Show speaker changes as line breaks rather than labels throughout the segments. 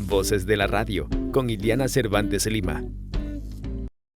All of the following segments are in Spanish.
Voces de la Radio, con Iliana Cervantes Lima.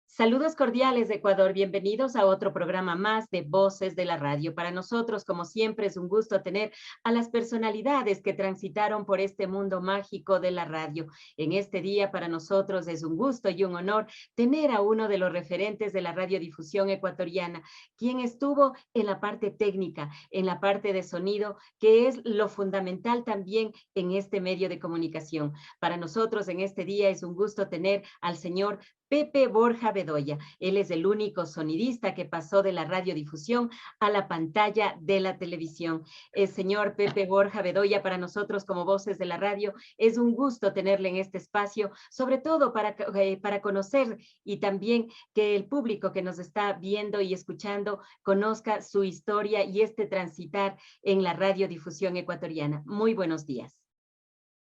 Saludos cordiales de Ecuador, bienvenidos a otro programa más de Voces de la Radio. Para nosotros, como siempre, es un gusto tener a las personalidades que transitaron por este mundo mágico de la radio. En este día, para nosotros es un gusto y un honor tener a uno de los referentes de la radiodifusión ecuatoriana, quien estuvo en la parte técnica, en la parte de sonido, que es lo fundamental también en este medio de comunicación. Para nosotros, en este día, es un gusto tener al señor Pepe Borja Bedoya. Él es el único sonidista que pasó de la radiodifusión a la pantalla de la televisión. Señor Pepe Borja Bedoya, para nosotros como Voces de la Radio, es un gusto tenerle en este espacio, sobre todo para conocer y también que el público que nos está viendo y escuchando conozca su historia y este transitar en la radiodifusión ecuatoriana. Muy buenos días.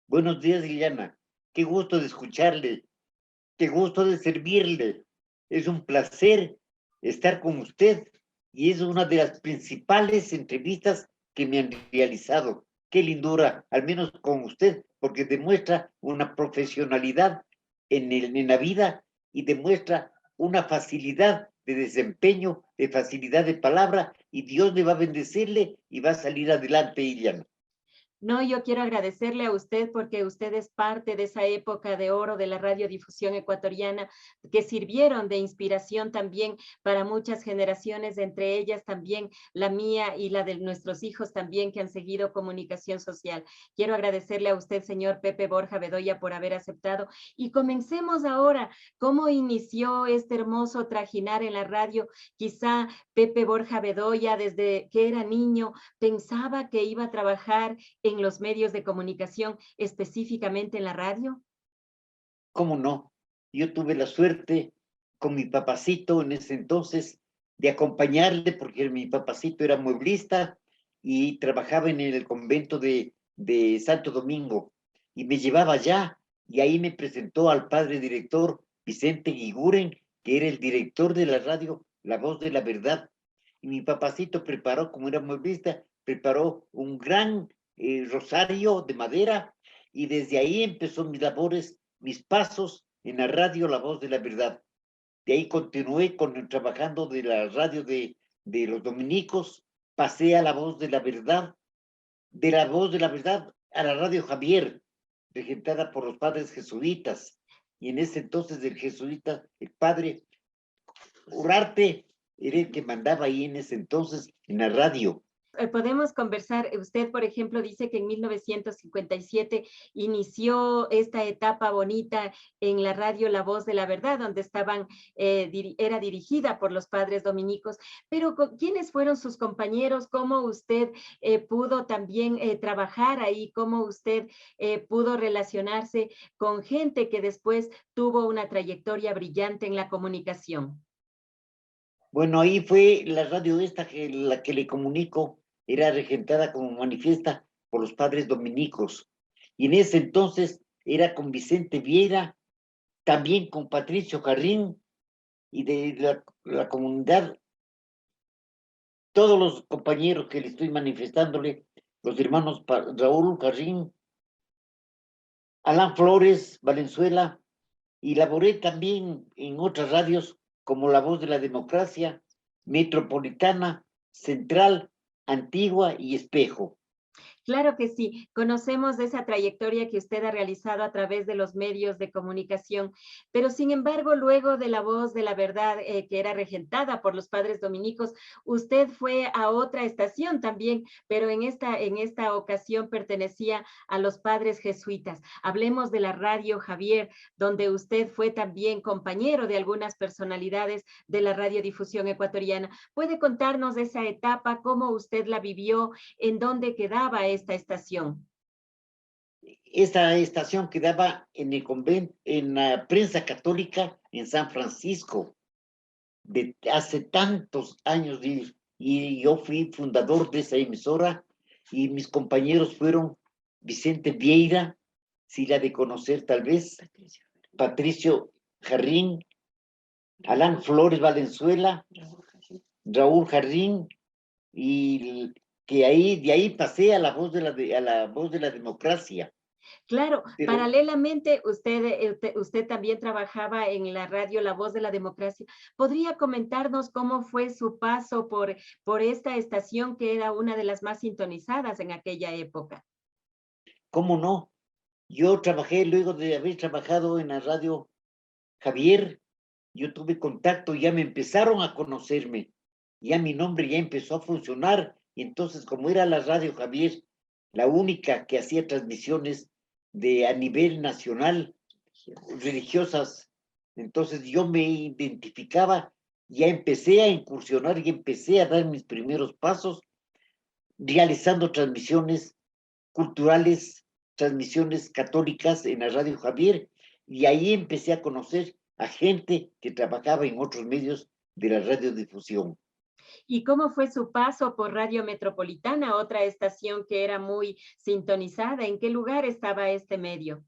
Buenos días, Liliana. Qué gusto de escucharle. Qué gusto de servirle. Es un placer estar con usted y es una de las principales entrevistas que me han realizado. Qué lindura, al menos con usted, porque demuestra una profesionalidad en la vida y demuestra una facilidad de desempeño, de facilidad de palabra, y Dios le va a bendecirle y va a salir adelante, Iliana.
No, yo quiero agradecerle a usted porque usted es parte de esa época de oro de la radiodifusión ecuatoriana que sirvieron de inspiración también para muchas generaciones, entre ellas también la mía y la de nuestros hijos también que han seguido comunicación social. Quiero agradecerle a usted, señor Pepe Borja Bedoya, por haber aceptado. Y comencemos ahora. ¿Cómo inició este hermoso trajinar en la radio? Quizá Pepe Borja Bedoya, desde que era niño, pensaba que iba a trabajar en los medios de comunicación, específicamente en la radio?
¿Cómo no? Yo tuve la suerte con mi papacito en ese entonces de acompañarle, porque mi papacito era mueblista y trabajaba en el convento de Santo Domingo, y me llevaba allá, y ahí me presentó al padre director Vicente Guiguren, que era el director de la radio La Voz de la Verdad. Y mi papacito preparó, como era mueblista, preparó un gran rosario de madera, y desde ahí empezó mis labores, mis pasos en la radio La Voz de la Verdad. De ahí continué trabajando de la radio de los dominicos, pasé a La Voz de la Verdad, de La Voz de la Verdad a la Radio Javier, regentada por los padres jesuitas. Y en ese entonces el jesuita, el padre Urarte, era el que mandaba ahí en ese entonces en la radio.
Podemos conversar, usted, por ejemplo, dice que en 1957 inició esta etapa bonita en la radio La Voz de la Verdad, donde era dirigida por los padres dominicos, pero ¿quiénes fueron sus compañeros? ¿Cómo usted pudo también trabajar ahí? ¿Cómo usted pudo relacionarse con gente que después tuvo una trayectoria brillante en la comunicación?
Bueno, ahí fue la radio esta, la que le comunico, era regentada como manifiesta por los padres dominicos. Y en ese entonces era con Vicente Vieira, también con Patricio Jarrín, y de la comunidad, todos los compañeros que le estoy manifestándole, los hermanos Raúl Jarrín, Alan Flores, Valenzuela, y laboré también en otras radios como La Voz de la Democracia, Metropolitana, Central, Antigua y Espejo.
Claro que sí, conocemos de esa trayectoria que usted ha realizado a través de los medios de comunicación, pero sin embargo, luego de La Voz de la Verdad, que era regentada por los padres dominicos, usted fue a otra estación también, pero en esta ocasión pertenecía a los padres jesuitas. Hablemos de la Radio Javier, donde usted fue también compañero de algunas personalidades de la radiodifusión ecuatoriana. ¿Puede contarnos de esa etapa, cómo usted la vivió, en dónde quedaba esta estación?
Esta estación quedaba en el convento, en la prensa católica en San Francisco, de hace tantos años, y yo fui fundador de esa emisora, y mis compañeros fueron Vicente Vieira, si la de conocer tal vez, Patricio Jarrín, Alan Flores Valenzuela, Raúl Jarrín, y que de ahí pasé a la voz de la democracia.
Claro,
Pero
paralelamente usted también trabajaba en la radio La Voz de la Democracia. ¿Podría comentarnos cómo fue su paso por esta estación que era una de las más sintonizadas en aquella época?
¿cómo no? Yo trabajé, luego de haber trabajado en la radio Javier, yo tuve contacto, ya me empezaron a conocerme, ya mi nombre ya empezó a funcionar, y entonces como era la radio Javier, la única que hacía transmisiones a nivel nacional, religiosas, entonces yo me identificaba, ya empecé a incursionar y empecé a dar mis primeros pasos, realizando transmisiones culturales, transmisiones católicas en la radio Javier, y ahí empecé a conocer a gente que trabajaba en otros medios de la radiodifusión.
¿Y cómo fue su paso por Radio Metropolitana, otra estación que era muy sintonizada? ¿En qué lugar estaba este medio?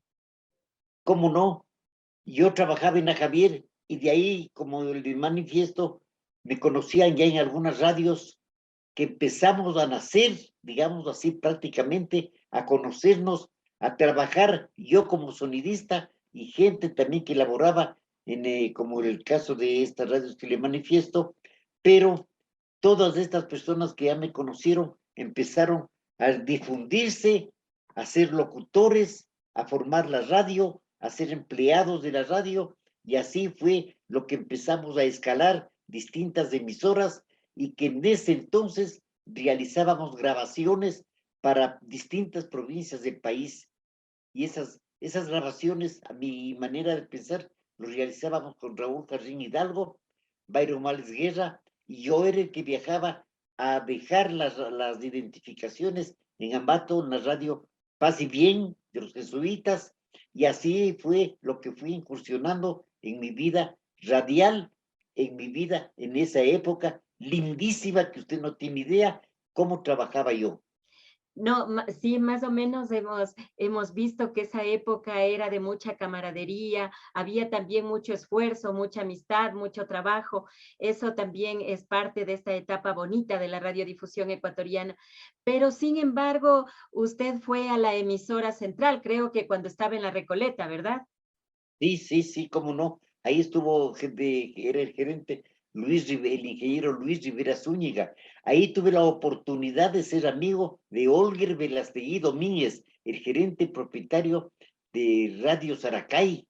¿Cómo no? Yo trabajaba en la Javier y de ahí, como el manifiesto, me conocían ya en algunas radios que empezamos a nacer, digamos así, prácticamente, a conocernos, a trabajar, yo como sonidista y gente también que laboraba como el caso de estas radios que le manifiesto, pero todas estas personas que ya me conocieron empezaron a difundirse, a ser locutores, a formar la radio, a ser empleados de la radio, y así fue lo que empezamos a escalar distintas emisoras y que en ese entonces realizábamos grabaciones para distintas provincias del país. Y esas grabaciones, a mi manera de pensar, lo realizábamos con Raúl Jardín Hidalgo, Byron Males Guerra, y yo era el que viajaba a dejar las identificaciones en Ambato, en la radio Paz y Bien de los jesuitas, y así fue lo que fui incursionando en mi vida radial, en mi vida en esa época lindísima que usted no tiene idea cómo trabajaba yo.
No, sí, más o menos hemos visto que esa época era de mucha camaradería, había también mucho esfuerzo, mucha amistad, mucho trabajo. Eso también es parte de esta etapa bonita de la radiodifusión ecuatoriana. Pero sin embargo, usted fue a la emisora central, creo que cuando estaba en la Recoleta, ¿verdad?
Sí, sí, sí, cómo no. Ahí estuvo gente, que era el gerente el ingeniero Luis Rivera Zúñiga. Ahí tuve la oportunidad de ser amigo de Olger Velastegui Domínguez, el gerente propietario de Radio Saracay.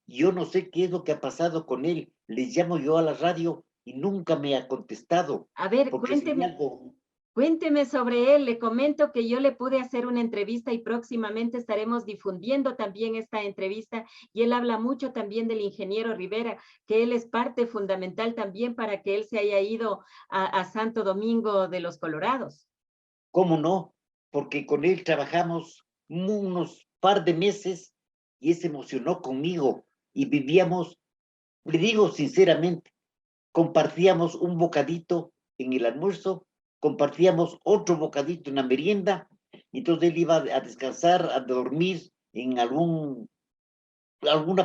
Yo no sé qué es lo que ha pasado con él. Les llamo yo a la radio y nunca me ha contestado,
A ver,
porque sería algo.
cuénteme sobre él. Le comento que yo le pude hacer una entrevista y próximamente estaremos difundiendo también esta entrevista. Y él habla mucho también del ingeniero Rivera, que él es parte fundamental también para que él se haya ido a Santo Domingo de los Colorados.
¿Cómo no? Porque con él trabajamos unos par de meses y él se emocionó conmigo y vivíamos, le digo sinceramente, compartíamos un bocadito en el almuerzo, compartíamos otro bocadito en la merienda, y entonces él iba a descansar, a dormir en alguna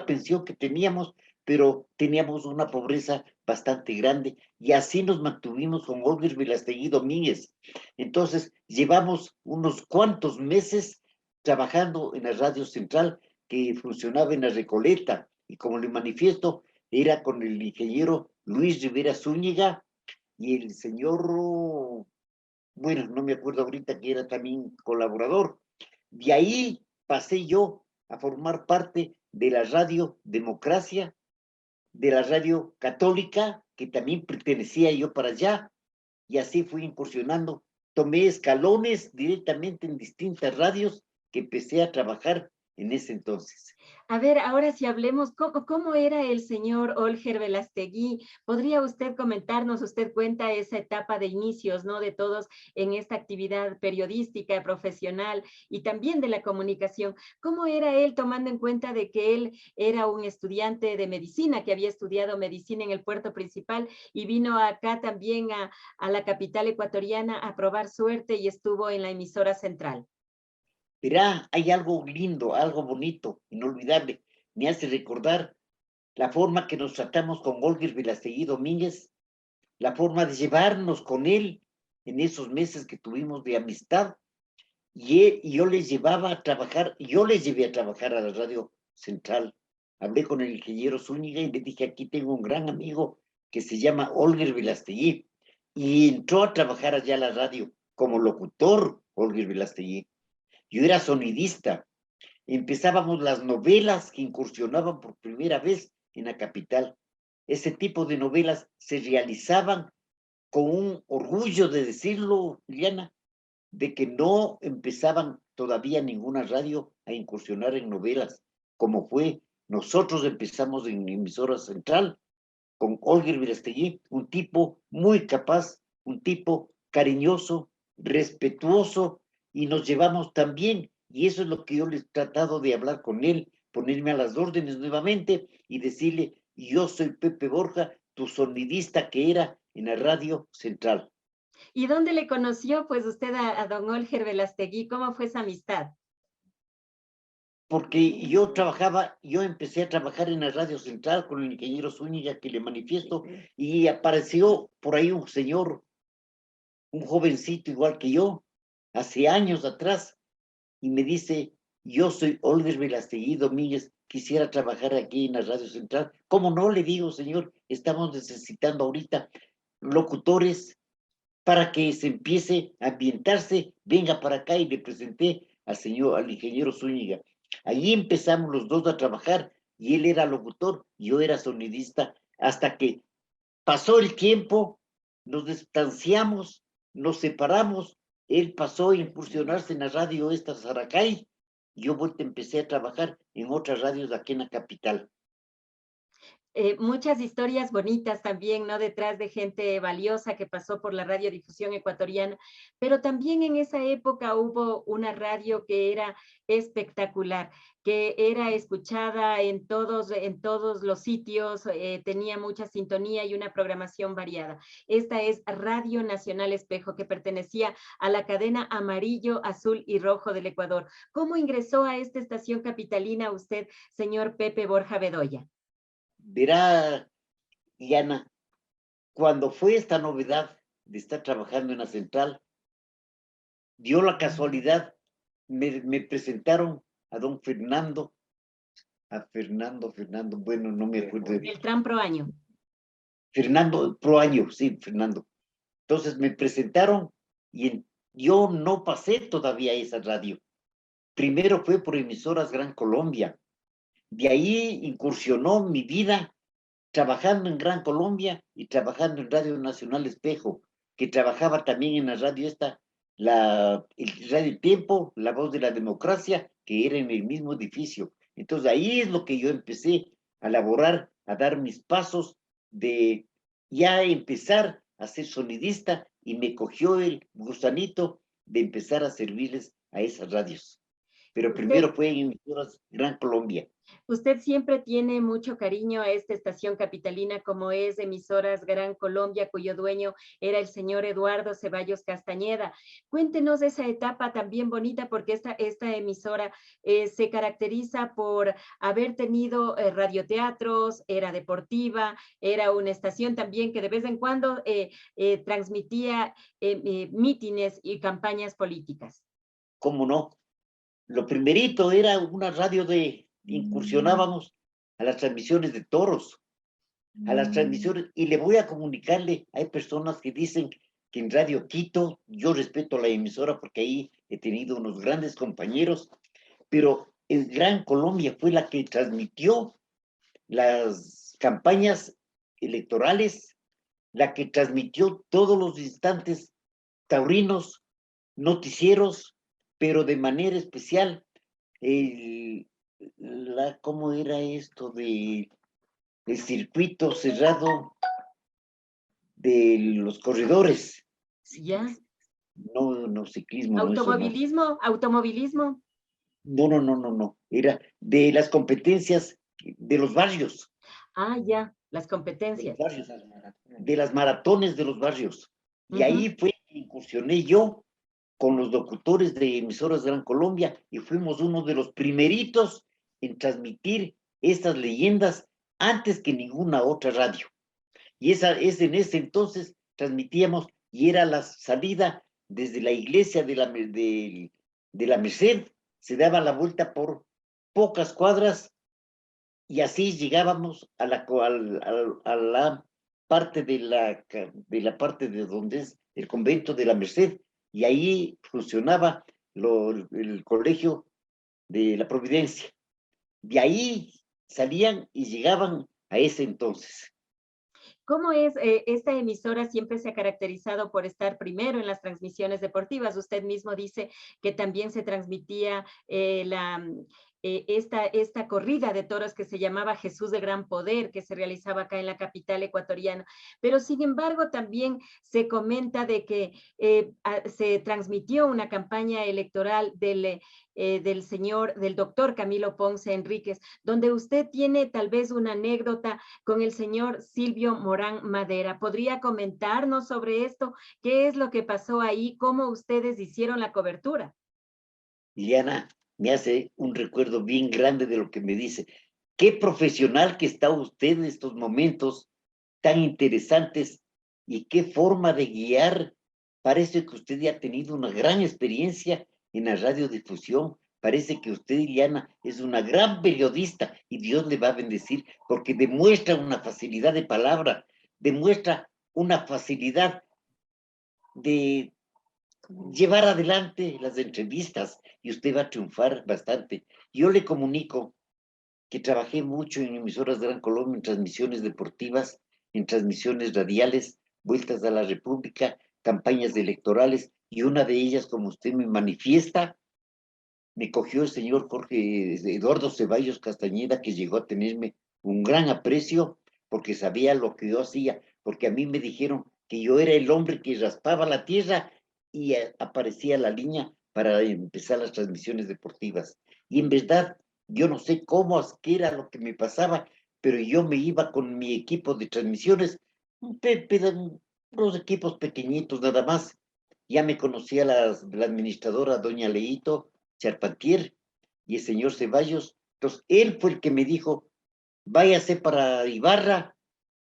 pensión que teníamos, pero teníamos una pobreza bastante grande y así nos mantuvimos con Olger Velastegui Domínguez. Entonces, llevamos unos cuantos meses trabajando en la radio central que funcionaba en la Recoleta y como le manifiesto, era con el ingeniero Luis Rivera Zúñiga y el señor, bueno, no me acuerdo ahorita que era también colaborador. De ahí pasé yo a formar parte de la radio Democracia, de la radio Católica, que también pertenecía yo para allá, y así fui incursionando. Tomé escalones directamente en distintas radios que empecé a trabajar en ese entonces.
A ver, ahora si hablemos, ¿cómo era el señor Olger Velastegui? ¿Podría usted comentarnos, usted cuenta esa etapa de inicios, ¿no? De todos en esta actividad periodística, profesional y también de la comunicación. ¿Cómo era él tomando en cuenta de que él era un estudiante de medicina, que había estudiado medicina en el puerto principal y vino acá también a la capital ecuatoriana a probar suerte y estuvo en la emisora central?
Verá, hay algo lindo, algo bonito, inolvidable. Me hace recordar la forma que nos tratamos con Olger Velastegui Domínguez, la forma de llevarnos con él en esos meses que tuvimos de amistad. y yo les llevaba a trabajar, yo les llevé a trabajar a la radio central. Hablé con el ingeniero Zúñiga y le dije, aquí tengo un gran amigo que se llama Olger Velastegui, y entró a trabajar allá a la radio como locutor, Olger Velastegui. Yo era sonidista. Empezábamos las novelas que incursionaban por primera vez en la capital. Ese tipo de novelas se realizaban con un orgullo de decirlo, Liliana, de que no empezaban todavía ninguna radio a incursionar en novelas, como fue, nosotros empezamos en emisora central con Olger Virastegui, un tipo muy capaz, un tipo cariñoso, respetuoso, y nos llevamos tan bien, y eso es lo que yo le he tratado de hablar con él, ponerme a las órdenes nuevamente y decirle, yo soy Pepe Borja, tu sonidista que era en la radio central.
¿Y dónde le conoció, pues, usted a don Olger Velastegui? ¿Cómo fue esa amistad?
Porque yo empecé a trabajar en la radio central con el ingeniero Zúñiga, que le manifiesto, y apareció por ahí un señor, un jovencito igual que yo, hace años atrás, y me dice, yo soy Olger Velastegui Domínguez, quisiera trabajar aquí en la radio central. ¿Cómo no? Le digo, señor, estamos necesitando ahorita locutores para que se empiece a ambientarse, venga para acá, y le presenté al ingeniero Zúñiga. Allí empezamos los dos a trabajar, y él era locutor, yo era sonidista, hasta que pasó el tiempo, nos distanciamos, nos separamos, él pasó a incursionarse en la radio esta Saracay, yo empecé a trabajar en otras radios de aquí en la capital.
Muchas historias bonitas también, ¿no? Detrás de gente valiosa que pasó por la radiodifusión ecuatoriana, pero también en esa época hubo una radio que era espectacular, que era escuchada en todos los sitios, tenía mucha sintonía y una programación variada. Esta es Radio Nacional Espejo, que pertenecía a la cadena Amarillo, Azul y Rojo del Ecuador. ¿Cómo ingresó a esta estación capitalina usted, señor Pepe Borja Bedoya?
Verá, Diana, cuando fue esta novedad de estar trabajando en la central, dio la casualidad, me presentaron a don Fernando, Fernando, bueno, no me acuerdo.
Beltrán Proaño.
Fernando Proaño, sí, Fernando. Entonces me presentaron y yo no pasé todavía a esa radio. Primero fue por emisoras Gran Colombia. De ahí incursionó mi vida trabajando en Gran Colombia y trabajando en Radio Nacional Espejo, que trabajaba también en la radio el Radio Tiempo, La Voz de la Democracia, que era en el mismo edificio. Entonces ahí es lo que yo empecé a elaborar, a dar mis pasos de ya empezar a ser sonidista, y me cogió el gusanito de empezar a servirles a esas radios. Pero primero fue en emisoras Gran Colombia.
Usted siempre tiene mucho cariño a esta estación capitalina, como es Emisoras Gran Colombia, cuyo dueño era el señor Eduardo Ceballos Castañeda. Cuéntenos esa etapa también bonita, porque esta emisora se caracteriza por haber tenido radioteatros, era deportiva, era una estación también que de vez en cuando transmitía mítines y campañas políticas.
¿Cómo no? Lo primerito era una radio incursionábamos a las transmisiones de toros, a las transmisiones, y le voy a comunicarle, hay personas que dicen que en Radio Quito, yo respeto la emisora porque ahí he tenido unos grandes compañeros, pero en Gran Colombia fue la que transmitió las campañas electorales, la que transmitió todos los instantes taurinos, noticieros, pero de manera especial ¿cómo era esto de el circuito cerrado de los corredores?
¿Ya?
No, ciclismo, no, eso no.
Automovilismo.
No. Era de las competencias de los barrios.
Ah, ya, las competencias.
De las maratones de los barrios. Y ahí fue que incursioné yo con los locutores de emisoras Gran Colombia, y fuimos uno de los primeritos en transmitir estas leyendas antes que ninguna otra radio. Y en ese entonces transmitíamos, y era la salida desde la iglesia del de la Merced, se daba la vuelta por pocas cuadras y así llegábamos a la parte de la parte de donde es el convento de la Merced, y ahí funcionaba el colegio de la Providencia. De ahí salían y llegaban a ese entonces.
¿Cómo es? Esta emisora siempre se ha caracterizado por estar primero en las transmisiones deportivas. Usted mismo dice que también se transmitía esta corrida de toros que se llamaba Jesús de Gran Poder, que se realizaba acá en la capital ecuatoriana. Pero sin embargo, también se comenta de que se transmitió una campaña electoral del doctor Camilo Ponce Enríquez, donde usted tiene tal vez una anécdota con el señor Silvio Morán Madera. ¿Podría comentarnos sobre esto? ¿Qué es lo que pasó ahí? ¿Cómo ustedes hicieron la cobertura?
Liliana me hace un recuerdo bien grande de lo que me dice. Qué profesional que está usted en estos momentos tan interesantes y qué forma de guiar. Parece que usted ya ha tenido una gran experiencia en la radiodifusión. Parece que usted, Liliana, es una gran periodista y Dios le va a bendecir porque demuestra una facilidad de palabra, demuestra una facilidad de llevar adelante las entrevistas y usted va a triunfar bastante. Yo le comunico que trabajé mucho en emisoras de Gran Colombia, en transmisiones deportivas, en transmisiones radiales, vueltas a la República, campañas electorales, y una de ellas, como usted me manifiesta, me cogió el señor Jorge Eduardo Ceballos Castañeda, que llegó a tenerme un gran aprecio porque sabía lo que yo hacía, porque a mí me dijeron que yo era el hombre que raspaba la tierra y aparecía la línea para empezar las transmisiones deportivas. Y en verdad, yo no sé cómo, qué era lo que me pasaba, pero yo me iba con mi equipo de transmisiones, los equipos pequeñitos nada más. Ya me conocía la administradora, doña Leito Charpentier, y el señor Ceballos. Entonces, él fue el que me dijo, váyase para Ibarra,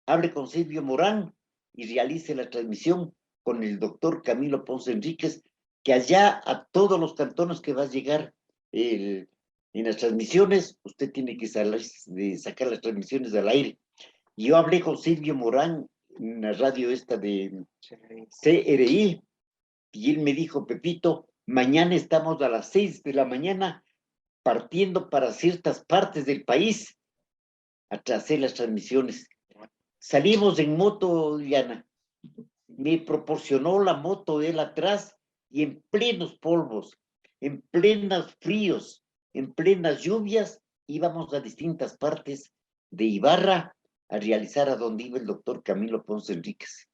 hable con Silvio Morán y realice la transmisión con el doctor Camilo Ponce Enríquez, que allá a todos los cantones que va a llegar en las transmisiones, usted tiene que sacar las transmisiones al aire. Y yo hablé con Silvio Morán en la radio esta de CRI, y él me dijo, Pepito, mañana estamos a las 6 de la mañana partiendo para ciertas partes del país a hacer las transmisiones. Salimos en moto, Diana. Me proporcionó la moto él atrás y en plenos polvos, en plenos fríos, en plenas lluvias, íbamos a distintas partes de Ibarra a realizar a donde iba el doctor Camilo Ponce Enríquez.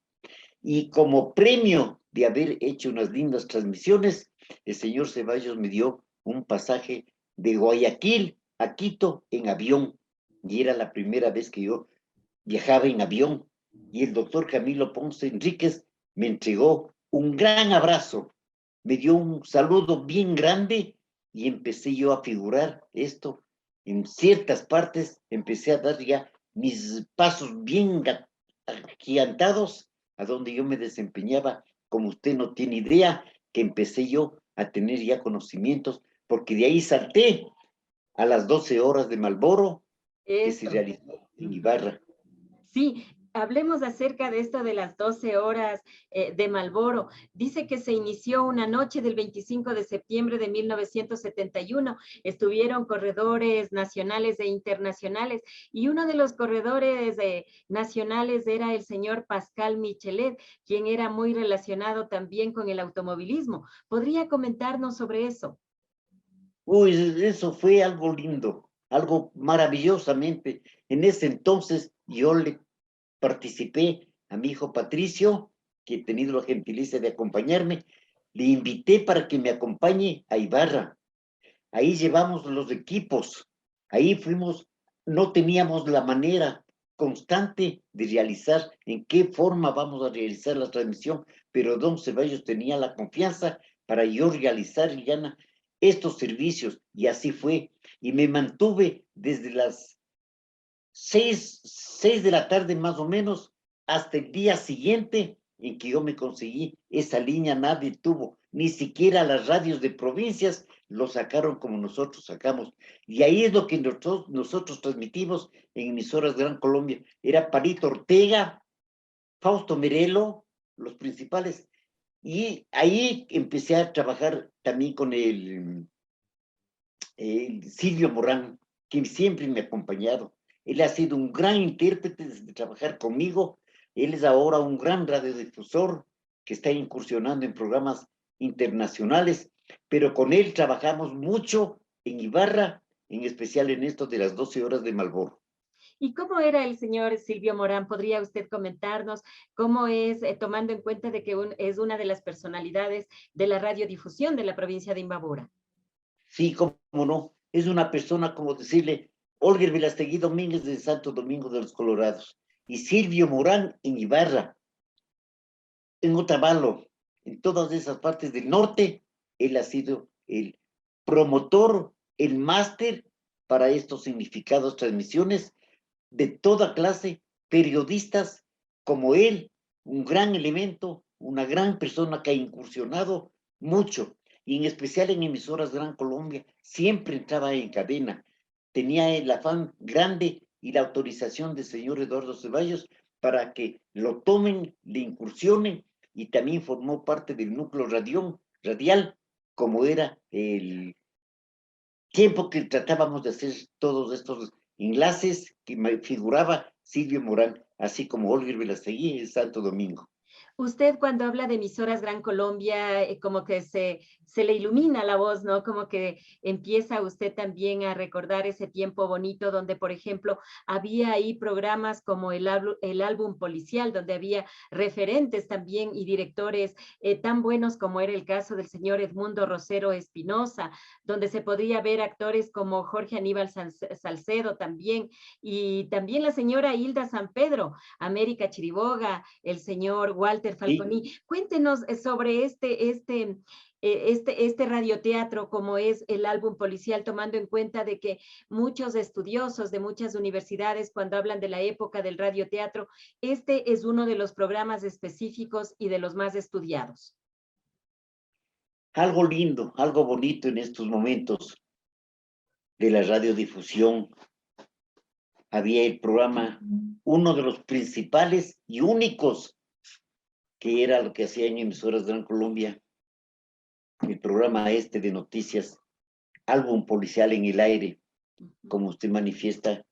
Y como premio de haber hecho unas lindas transmisiones, el señor Ceballos me dio un pasaje de Guayaquil a Quito en avión. Y era la primera vez que yo viajaba en avión. Y el doctor Camilo Ponce Enríquez me entregó un gran abrazo, me dio un saludo bien grande y empecé yo a figurar esto en ciertas partes. Empecé a dar ya mis pasos bien agigantados a donde yo me desempeñaba, como usted no tiene idea, que empecé yo a tener ya conocimientos, porque de ahí salté a las 12 horas de Malboro, que se
Eso.
realizó en Ibarra.
Sí, hablemos acerca de esto de las 12 horas de Malboro. Dice que se inició una noche del 25 de septiembre de 1971. Estuvieron corredores nacionales e internacionales y uno de los corredores nacionales era el señor Pascal Michelet, quien era muy relacionado también con el automovilismo. ¿Podría comentarnos sobre eso?
Uy, eso fue algo lindo, algo maravillosamente. En ese entonces yo le participé a mi hijo Patricio, que he tenido la gentileza de acompañarme, le invité para que me acompañe a Ibarra. Ahí llevamos los equipos, ahí fuimos, no teníamos la manera constante de realizar en qué forma vamos a realizar la transmisión, pero don Ceballos tenía la confianza para yo realizar ya estos servicios, y así fue, y me mantuve desde las 6 de la tarde más o menos hasta el día siguiente en que yo me conseguí esa línea, nadie tuvo, ni siquiera las radios de provincias lo sacaron como nosotros sacamos. Y ahí es lo que nosotros transmitimos en emisoras Gran Colombia. Era Palito Ortega, Fausto Merelo, los principales. Y ahí empecé a trabajar también con el Silvio Morán, que siempre me ha acompañado. Él ha sido un gran intérprete de trabajar conmigo. Él es ahora un gran radiodifusor que está incursionando en programas internacionales, pero con él trabajamos mucho en Ibarra, en especial en esto de las 12 horas de Malboro.
¿Y cómo era el señor Silvio Morán? ¿Podría usted comentarnos cómo es, tomando en cuenta de que es una de las personalidades de la radiodifusión de la provincia de Imbabura?
Sí, cómo no. Es una persona, como decirle, Olger Velastegui Domínguez de Santo Domingo de los Colorados y Silvio Morán en Ibarra, en Otavalo, en todas esas partes del norte. Él ha sido el promotor, el máster para estos significados, transmisiones de toda clase, periodistas como él, un gran elemento, una gran persona que ha incursionado mucho, y en especial en emisoras Gran Colombia, siempre entraba en cadena, tenía el afán grande y la autorización del señor Eduardo Ceballos para que lo tomen, le incursionen, y también formó parte del núcleo radial, como era el tiempo que tratábamos de hacer todos estos enlaces, que me figuraba Silvio Morán, así como Olga Velastegui en Santo Domingo.
Usted cuando habla de emisoras Gran Colombia, como que se le ilumina la voz, ¿no? Como que empieza usted también a recordar ese tiempo bonito donde, por ejemplo, había ahí programas como el álbum policial, donde había referentes también y directores tan buenos como era el caso del señor Edmundo Rosero Espinosa, donde se podría ver actores como Jorge Aníbal Salcedo también, y también la señora Hilda San Pedro, América Chiriboga, el señor Walter
Sí,
Falconi. Cuéntenos sobre este radioteatro, como es el álbum policial, tomando en cuenta de que muchos estudiosos de muchas universidades, cuando hablan de la época del radioteatro, este es uno de los programas específicos y de los más estudiados.
algo lindo, algo bonito en estos momentos de la radiodifusión. Había el programa, uno de los principales y únicos, que era lo que hacía en emisoras Gran Colombia, el programa este de noticias, álbum policial en el aire, como usted manifiesta,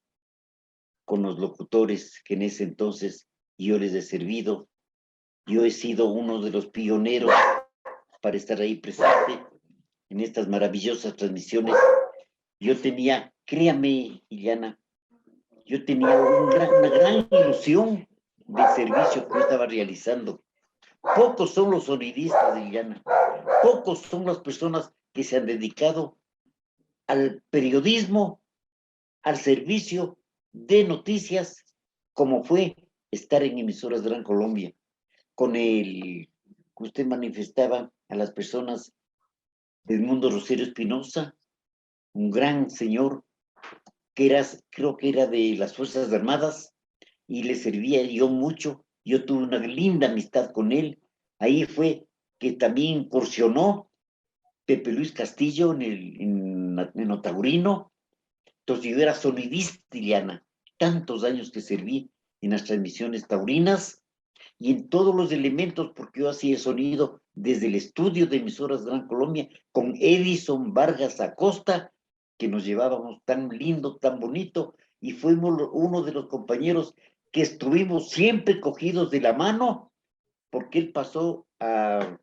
con los locutores que en ese entonces yo les he servido. Yo he sido uno de los pioneros para estar ahí presente en estas maravillosas transmisiones. Yo tenía, créame, Iliana, yo tenía una gran ilusión del servicio que yo estaba realizando. Pocos son los sonidistas, Iliana, pocos son las personas que se han dedicado al periodismo, al servicio de noticias, como fue estar en emisoras Gran Colombia, con el que usted manifestaba a las personas del mundo Rosario Espinosa, un gran señor que era, creo que era de las Fuerzas Armadas, y le servía yo mucho. Yo tuve una linda amistad con él. Ahí fue que también incursionó Pepe Luis Castillo en Otaurino. Entonces yo era sonidista, Liliana, tantos años que serví en las transmisiones taurinas y en todos los elementos, porque yo hacía sonido desde el estudio de emisoras Gran Colombia con Edison Vargas Acosta, que nos llevábamos tan lindo, tan bonito, y fuimos uno de los compañeros que estuvimos siempre cogidos de la mano, porque él pasó al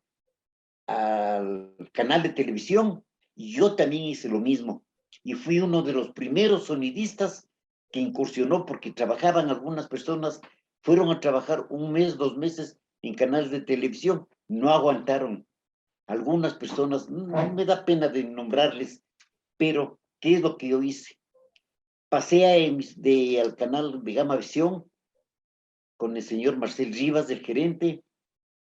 canal de televisión y yo también hice lo mismo. Y fui uno de los primeros sonidistas que incursionó, porque trabajaban algunas personas, fueron a trabajar un mes, 2 meses en canales de televisión, no aguantaron. Algunas personas, no me da pena de nombrarles, pero ¿qué es lo que yo hice? Pasé al canal de Gama Visión con el señor Marcel Rivas, el gerente,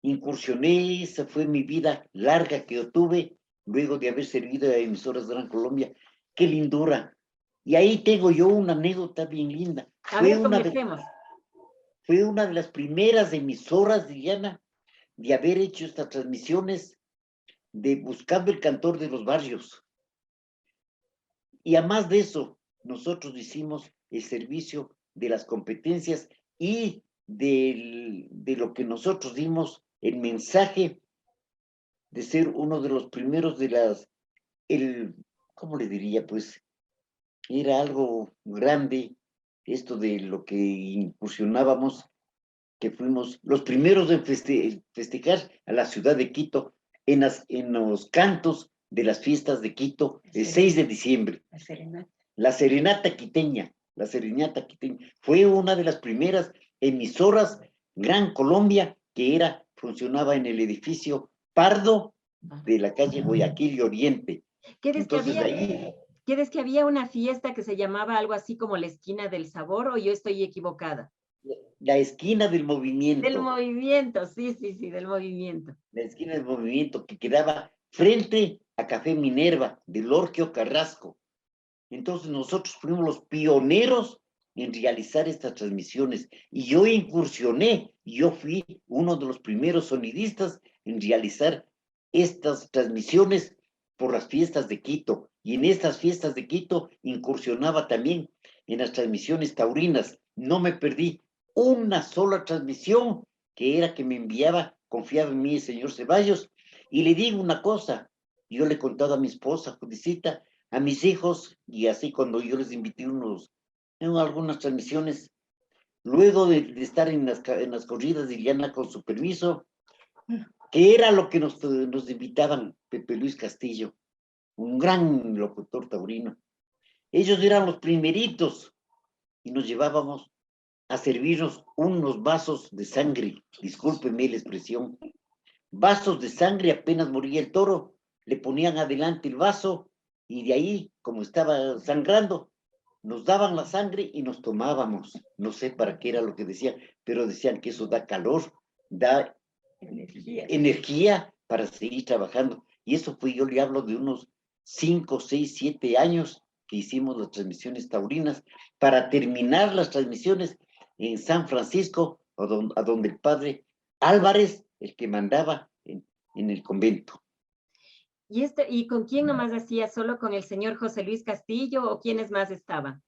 incursioné, esa fue mi vida larga que yo tuve, luego de haber servido a emisoras Gran Colombia. ¡Qué lindura! Y ahí tengo yo una anécdota bien linda.
A ver, comencemos.
fue una de las primeras emisoras, Diana, de haber hecho estas transmisiones de Buscando el Cantor de los Barrios. Y además de eso, nosotros hicimos el servicio de las competencias y de lo que nosotros dimos, el mensaje de ser uno de los primeros de ¿cómo le diría? Pues era algo grande esto de lo que incursionábamos, que fuimos los primeros en festejar a la ciudad de Quito en los cantos de las fiestas de Quito el 6 de diciembre. La serenata quiteña, fue una de las primeras emisoras Gran Colombia que funcionaba en el edificio Pardo de la calle Guayaquil y Oriente.
¿Qué que había una fiesta que se llamaba algo así como la esquina del sabor, o yo estoy equivocada?
La esquina del movimiento.
Del movimiento, sí, del movimiento.
La esquina del movimiento que quedaba frente a Café Minerva, de Lorquio Carrasco. Entonces nosotros fuimos los pioneros en realizar estas transmisiones. Y yo incursioné, yo fui uno de los primeros sonidistas en realizar estas transmisiones por las fiestas de Quito. Y en estas fiestas de Quito incursionaba también en las transmisiones taurinas. No me perdí una sola transmisión, que era que me enviaba, confiaba en mí el señor Ceballos. Y le digo una cosa, yo le he contado a mi esposa, Judicita, a mis hijos, y así cuando yo les invité en algunas transmisiones, luego de estar en las corridas de Iliana con su permiso, que era lo que nos invitaban Pepe Luis Castillo, un gran locutor taurino. Ellos eran los primeritos y nos llevábamos a servirnos unos vasos de sangre, discúlpeme la expresión, vasos de sangre. Apenas moría el toro, le ponían adelante el vaso y de ahí, como estaba sangrando, nos daban la sangre y nos tomábamos. No sé para qué era lo que decían, pero decían que eso da calor, da energía para seguir trabajando. Y eso fue, yo le hablo de unos 5, 6, 7 años que hicimos las transmisiones taurinas, para terminar las transmisiones en San Francisco, a donde el padre Álvarez, el que mandaba en el convento.
¿Y con quién nomás hacía? ¿Solo con el señor José Luis Castillo o quiénes más estaban?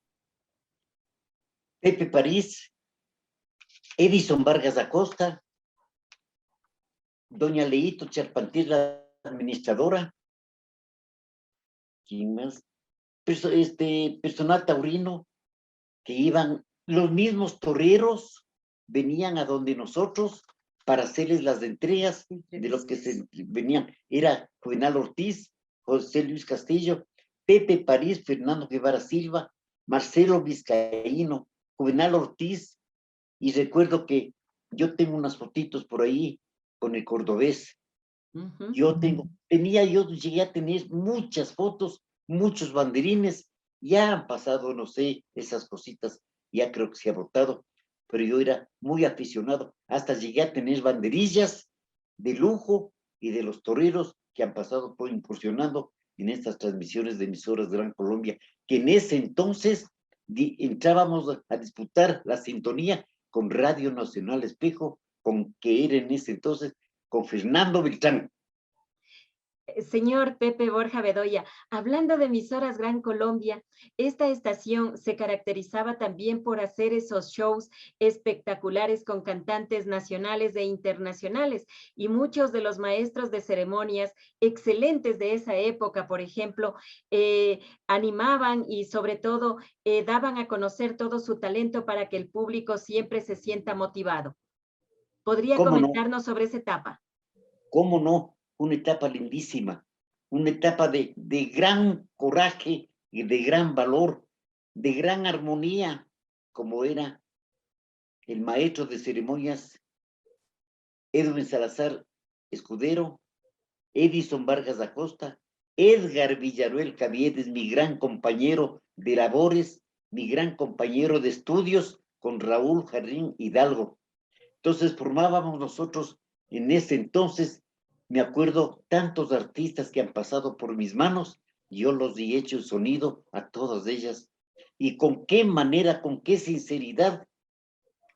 Pepe París, Edison Vargas Acosta, doña Leito Charpentier, la administradora. ¿Quién más? Personal taurino, que iban, los mismos toreros venían a donde nosotros para hacerles las entregas de los que venían. Era Juvenal Ortiz, José Luis Castillo, Pepe París, Fernando Guevara Silva, Marcelo Vizcaíno, Juvenal Ortiz. Y recuerdo que yo tengo unas fotitos por ahí con el cordobés. Yo llegué a tener muchas fotos, muchos banderines. Ya han pasado, no sé, esas cositas, ya creo que se ha botado, pero yo era muy aficionado. Hasta llegué a tener banderillas de lujo y de los toreros que han pasado por incursionando en estas transmisiones de emisoras de Gran Colombia, que en ese entonces entrábamos a disputar la sintonía con Radio Nacional Espejo, que era en ese entonces con Fernando Beltrán.
Señor Pepe Borja Bedoya, hablando de emisoras Gran Colombia, esta estación se caracterizaba también por hacer esos shows espectaculares con cantantes nacionales e internacionales, y muchos de los maestros de ceremonias excelentes de esa época, por ejemplo, animaban y sobre todo daban a conocer todo su talento para que el público siempre se sienta motivado. ¿Podría comentarnos sobre esa etapa?
¿Cómo no? Una etapa lindísima, una etapa de gran coraje y de gran valor, de gran armonía, como era el maestro de ceremonias Edwin Salazar Escudero, Edison Vargas Acosta, Edgar Villaruel Caviedes, mi gran compañero de labores, mi gran compañero de estudios, con Raúl Jarrín Hidalgo. Entonces formábamos nosotros en ese entonces. Me acuerdo tantos artistas que han pasado por mis manos, yo los he hecho sonido a todas ellas. Y con qué manera, con qué sinceridad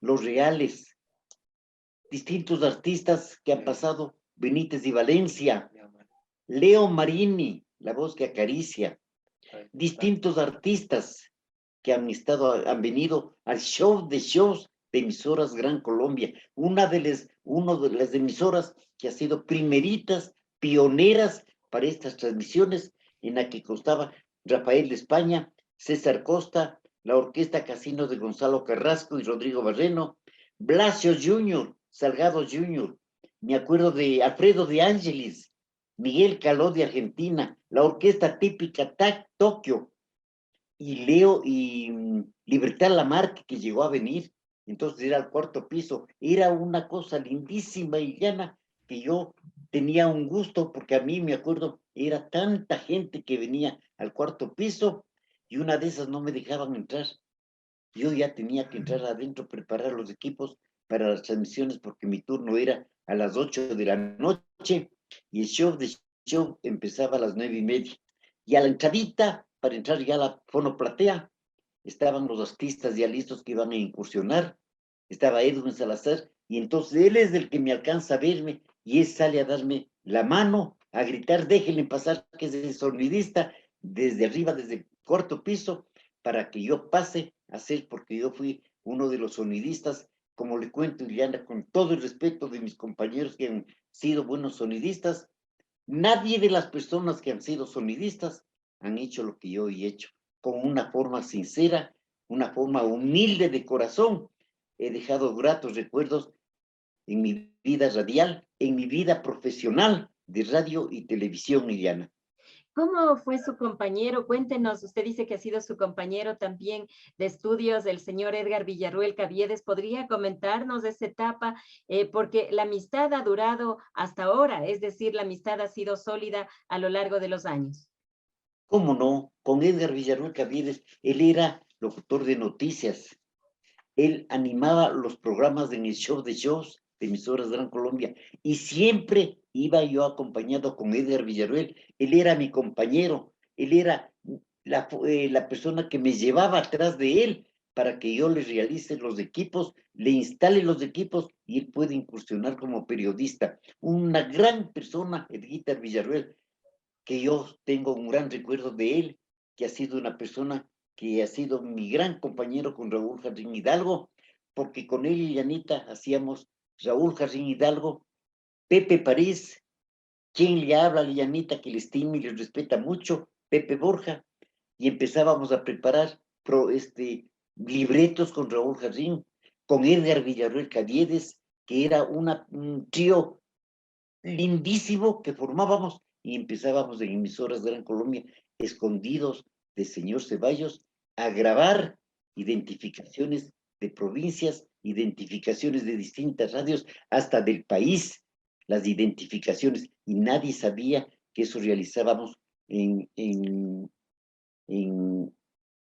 Los Reales, distintos artistas que han pasado, Benítez y Valencia, Leo Marini, la voz que acaricia, distintos artistas que han venido al show de shows de emisoras Gran Colombia, una de las emisoras que ha sido primeritas, pioneras para estas transmisiones, en la que constaba Rafael de España, César Costa, la Orquesta Casino de Gonzalo Carrasco y Rodrigo Barreno, Blasio Jr., Salgado Jr., me acuerdo de Alfredo de Ángelis, Miguel Caló de Argentina, la Orquesta Típica Tokio, y Leo y Libertad Lamarque, que llegó a venir. Entonces era al cuarto piso, era una cosa lindísima y llana, que yo tenía un gusto, porque a mí me acuerdo, era tanta gente que venía al cuarto piso, y una de esas no me dejaban entrar. Yo ya tenía que entrar adentro, preparar los equipos para las transmisiones, porque mi turno era a las 8 de la noche, y el show empezaba a las 9:30. Y a la entradita, para entrar ya a la fonoplatea, estaban los artistas ya listos que iban a incursionar. Estaba Edwin Salazar, y entonces él es el que me alcanza a verme, y él sale a darme la mano, a gritar, déjenle pasar, que es el sonidista, desde arriba, desde el cuarto piso, para que yo pase a ser, porque yo fui uno de los sonidistas, como le cuento, Liliana, con todo el respeto de mis compañeros que han sido buenos sonidistas. Nadie de las personas que han sido sonidistas han hecho lo que yo he hecho, con una forma sincera, una forma humilde de corazón. He dejado gratos recuerdos en mi vida radial, en mi vida profesional de radio y televisión, Liliana.
¿Cómo fue su compañero? Cuéntenos, usted dice que ha sido su compañero también de estudios, el señor Edgar Villarruel Caviedes. ¿Podría comentarnos de esa etapa? Porque la amistad ha durado hasta ahora, es decir, la amistad ha sido sólida a lo largo de los años.
¿Cómo no? Con Edgar Villarruel Caviedes, él era locutor de noticias. Él animaba los programas en el show de shows de emisoras Gran Colombia, y siempre iba yo acompañado con Edgar Villarruel. Él era mi compañero, él era la persona que me llevaba atrás de él para que yo le realice los equipos, le instale los equipos, y él puede incursionar como periodista. Una gran persona, Edgar Villarruel, que yo tengo un gran recuerdo de él, que ha sido una persona que ha sido mi gran compañero con Raúl Jardín Hidalgo, porque con él y Yanita hacíamos Raúl Jardín Hidalgo, Pepe París, quien le habla a Yanita, que le estima y le respeta mucho, Pepe Borja, y empezábamos a preparar libretos con Raúl Jardín, con Edgar Villarruel Caviedes, que era un trío lindísimo que formábamos, y empezábamos en emisoras de Gran Colombia, escondidos de señor Ceballos, a grabar identificaciones de provincias, identificaciones de distintas radios, hasta del país, las identificaciones, y nadie sabía que eso realizábamos en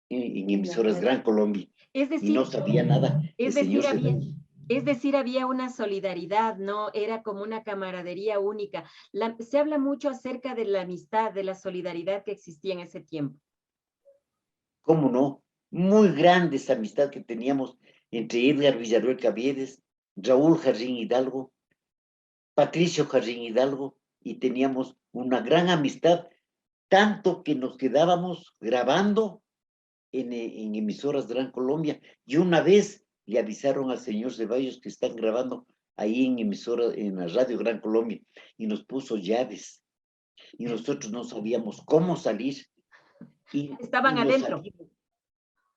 emisoras Gran Colombia,
Es
y no
decir,
sabía nada de
es
señor
decir, había,
Ceballos.
es decir, había una solidaridad, ¿no? Era como una camaradería única. Se habla mucho acerca de la amistad, de la solidaridad que existía en ese tiempo.
¿Cómo no? Muy grande esa amistad que teníamos entre Edgar Villarruel Caviedes, Raúl Jardín Hidalgo, Patricio Jardín Hidalgo, y teníamos una gran amistad, tanto que nos quedábamos grabando en emisoras Gran Colombia, y una vez le avisaron al señor Ceballos que están grabando ahí en la radio Gran Colombia, y nos puso llaves, y nosotros no sabíamos cómo salir, y
Estaban
nos
adentro,
salimos.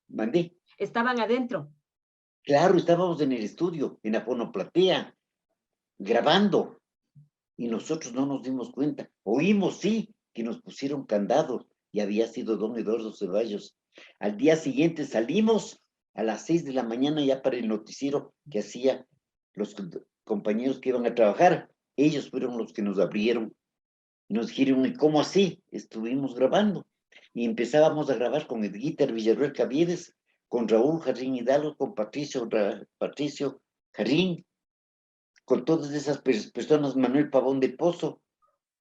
Mandé.
estaban adentro.
Claro, estábamos en el estudio, en la fonoplatea, grabando, y nosotros no nos dimos cuenta. Oímos, sí, que nos pusieron candados, y había sido don Eduardo Ceballos. Al día siguiente salimos a las 6 de la mañana ya para el noticiero que hacía los compañeros que iban a trabajar. Ellos fueron los que nos abrieron. Y nos dijeron, ¿y cómo así? Estuvimos grabando. Y empezábamos a grabar con Edgar Villarruel Caviedes, con Raúl Jardín Hidalgo, con Patricio Jardín, con todas esas personas, Manuel Pavón de Pozo,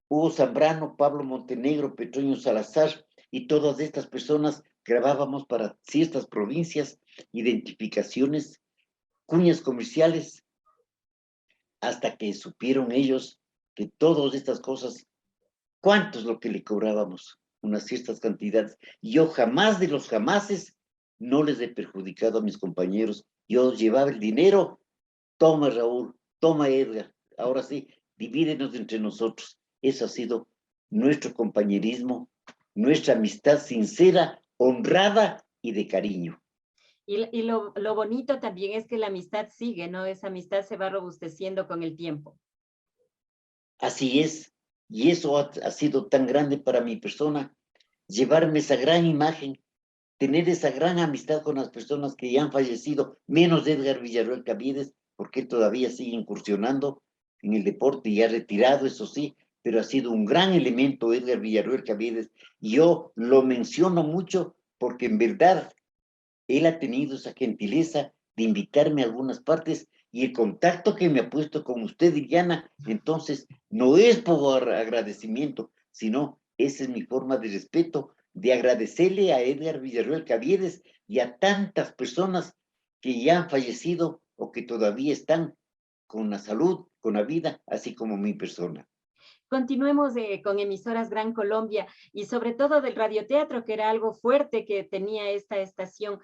Hugo Zambrano, Pablo Montenegro, Petroño Salazar, y todas estas personas grabábamos para ciertas provincias, identificaciones cuñas comerciales, hasta que supieron ellos que todas estas cosas, cuánto es lo que le cobrábamos, unas ciertas cantidades. Y yo jamás de los jamases no les he perjudicado a mis compañeros. Yo llevaba el dinero, toma Raúl, toma Edgar, ahora sí, divídenos entre nosotros. Eso ha sido nuestro compañerismo, nuestra amistad sincera, honrada y de cariño.
Y lo bonito también es que la amistad sigue, ¿no? Esa amistad se va robusteciendo con el tiempo.
Así es, y eso ha sido tan grande para mi persona, llevarme esa gran imagen, tener esa gran amistad con las personas que ya han fallecido, menos Edgar Villarroel Caviedes, porque él todavía sigue incursionando en el deporte, ya retirado, eso sí, pero ha sido un gran elemento Edgar Villarroel Caviedes. Y yo lo menciono mucho porque en verdad él ha tenido esa gentileza de invitarme a algunas partes y el contacto que me ha puesto con usted, Diana, entonces no es por agradecimiento, sino esa es mi forma de respeto, de agradecerle a Edgar Villarroel Caviedes y a tantas personas que ya han fallecido o que todavía están con la salud, con la vida, así como mi persona.
Continuemos con emisoras Gran Colombia y sobre todo del radioteatro, que era algo fuerte que tenía esta estación.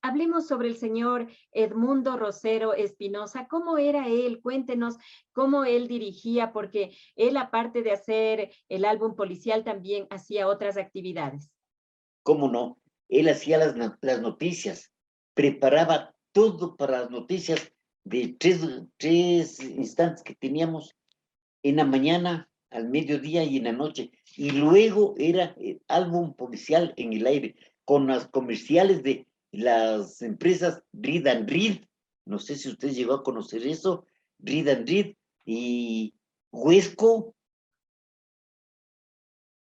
Hablemos sobre el señor Edmundo Rosero Espinosa. ¿Cómo era él? Cuéntenos cómo él dirigía, porque él, aparte de hacer el álbum policial, también hacía otras actividades.
¿Cómo no? Él hacía las noticias, preparaba todo para las noticias de tres instantes que teníamos en la mañana, al mediodía y en la noche. Y luego era el álbum policial en el aire, con las comerciales de las empresas Reed and Reed. No sé si usted llegó a conocer eso, Reed and Reed y Huesco,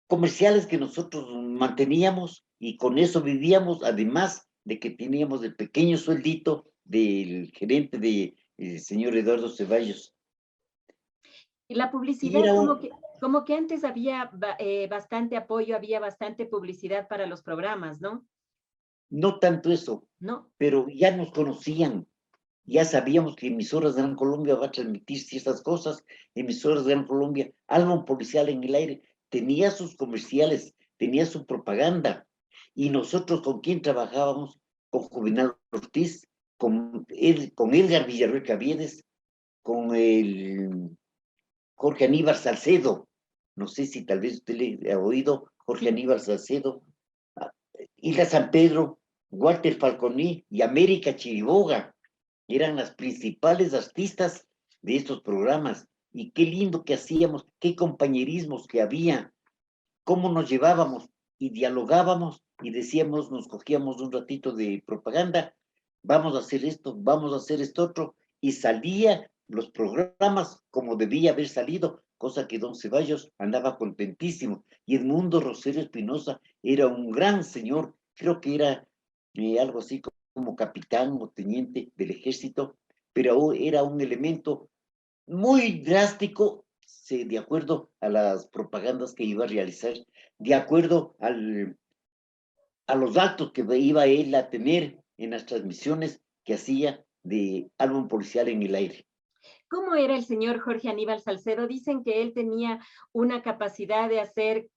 comerciales que nosotros manteníamos y con eso vivíamos, además de que teníamos el pequeño sueldito del gerente de señor Eduardo Ceballos.
Y la
Y
publicidad,
era
como que antes había bastante apoyo, había bastante publicidad para los programas, ¿no?
no tanto eso,
¿No?
pero ya nos conocían, ya sabíamos que Emisoras de Gran Colombia va a transmitir ciertas cosas, Emisoras de Gran Colombia, álbum policial en el aire, tenía sus comerciales, tenía su propaganda, y nosotros con quién trabajábamos, con Juvenal Ortiz, con Edgar Villarreal Caviedes, con el Jorge Aníbal Salcedo, no sé si tal vez usted le ha oído, Jorge
Sí.
Aníbal Salcedo, Hilda San Pedro, Walter Falconi y América Chiriboga, eran las principales artistas de estos programas. Y qué lindo que hacíamos, qué compañerismos que había, cómo nos llevábamos y dialogábamos y decíamos, nos cogíamos un ratito de propaganda, vamos a hacer esto, vamos a hacer esto otro, y salía los programas como debía haber salido, cosa que don Ceballos andaba contentísimo. Y Edmundo Rosero Espinosa era un gran señor, creo que era algo así como capitán o teniente del ejército, pero era un elemento muy drástico, de acuerdo a las propagandas que iba a realizar, de acuerdo a los actos que iba él a tener en las transmisiones que hacía de álbum policial en el aire.
¿Cómo era el señor Jorge Aníbal Salcedo? Dicen que él tenía una capacidad de hacer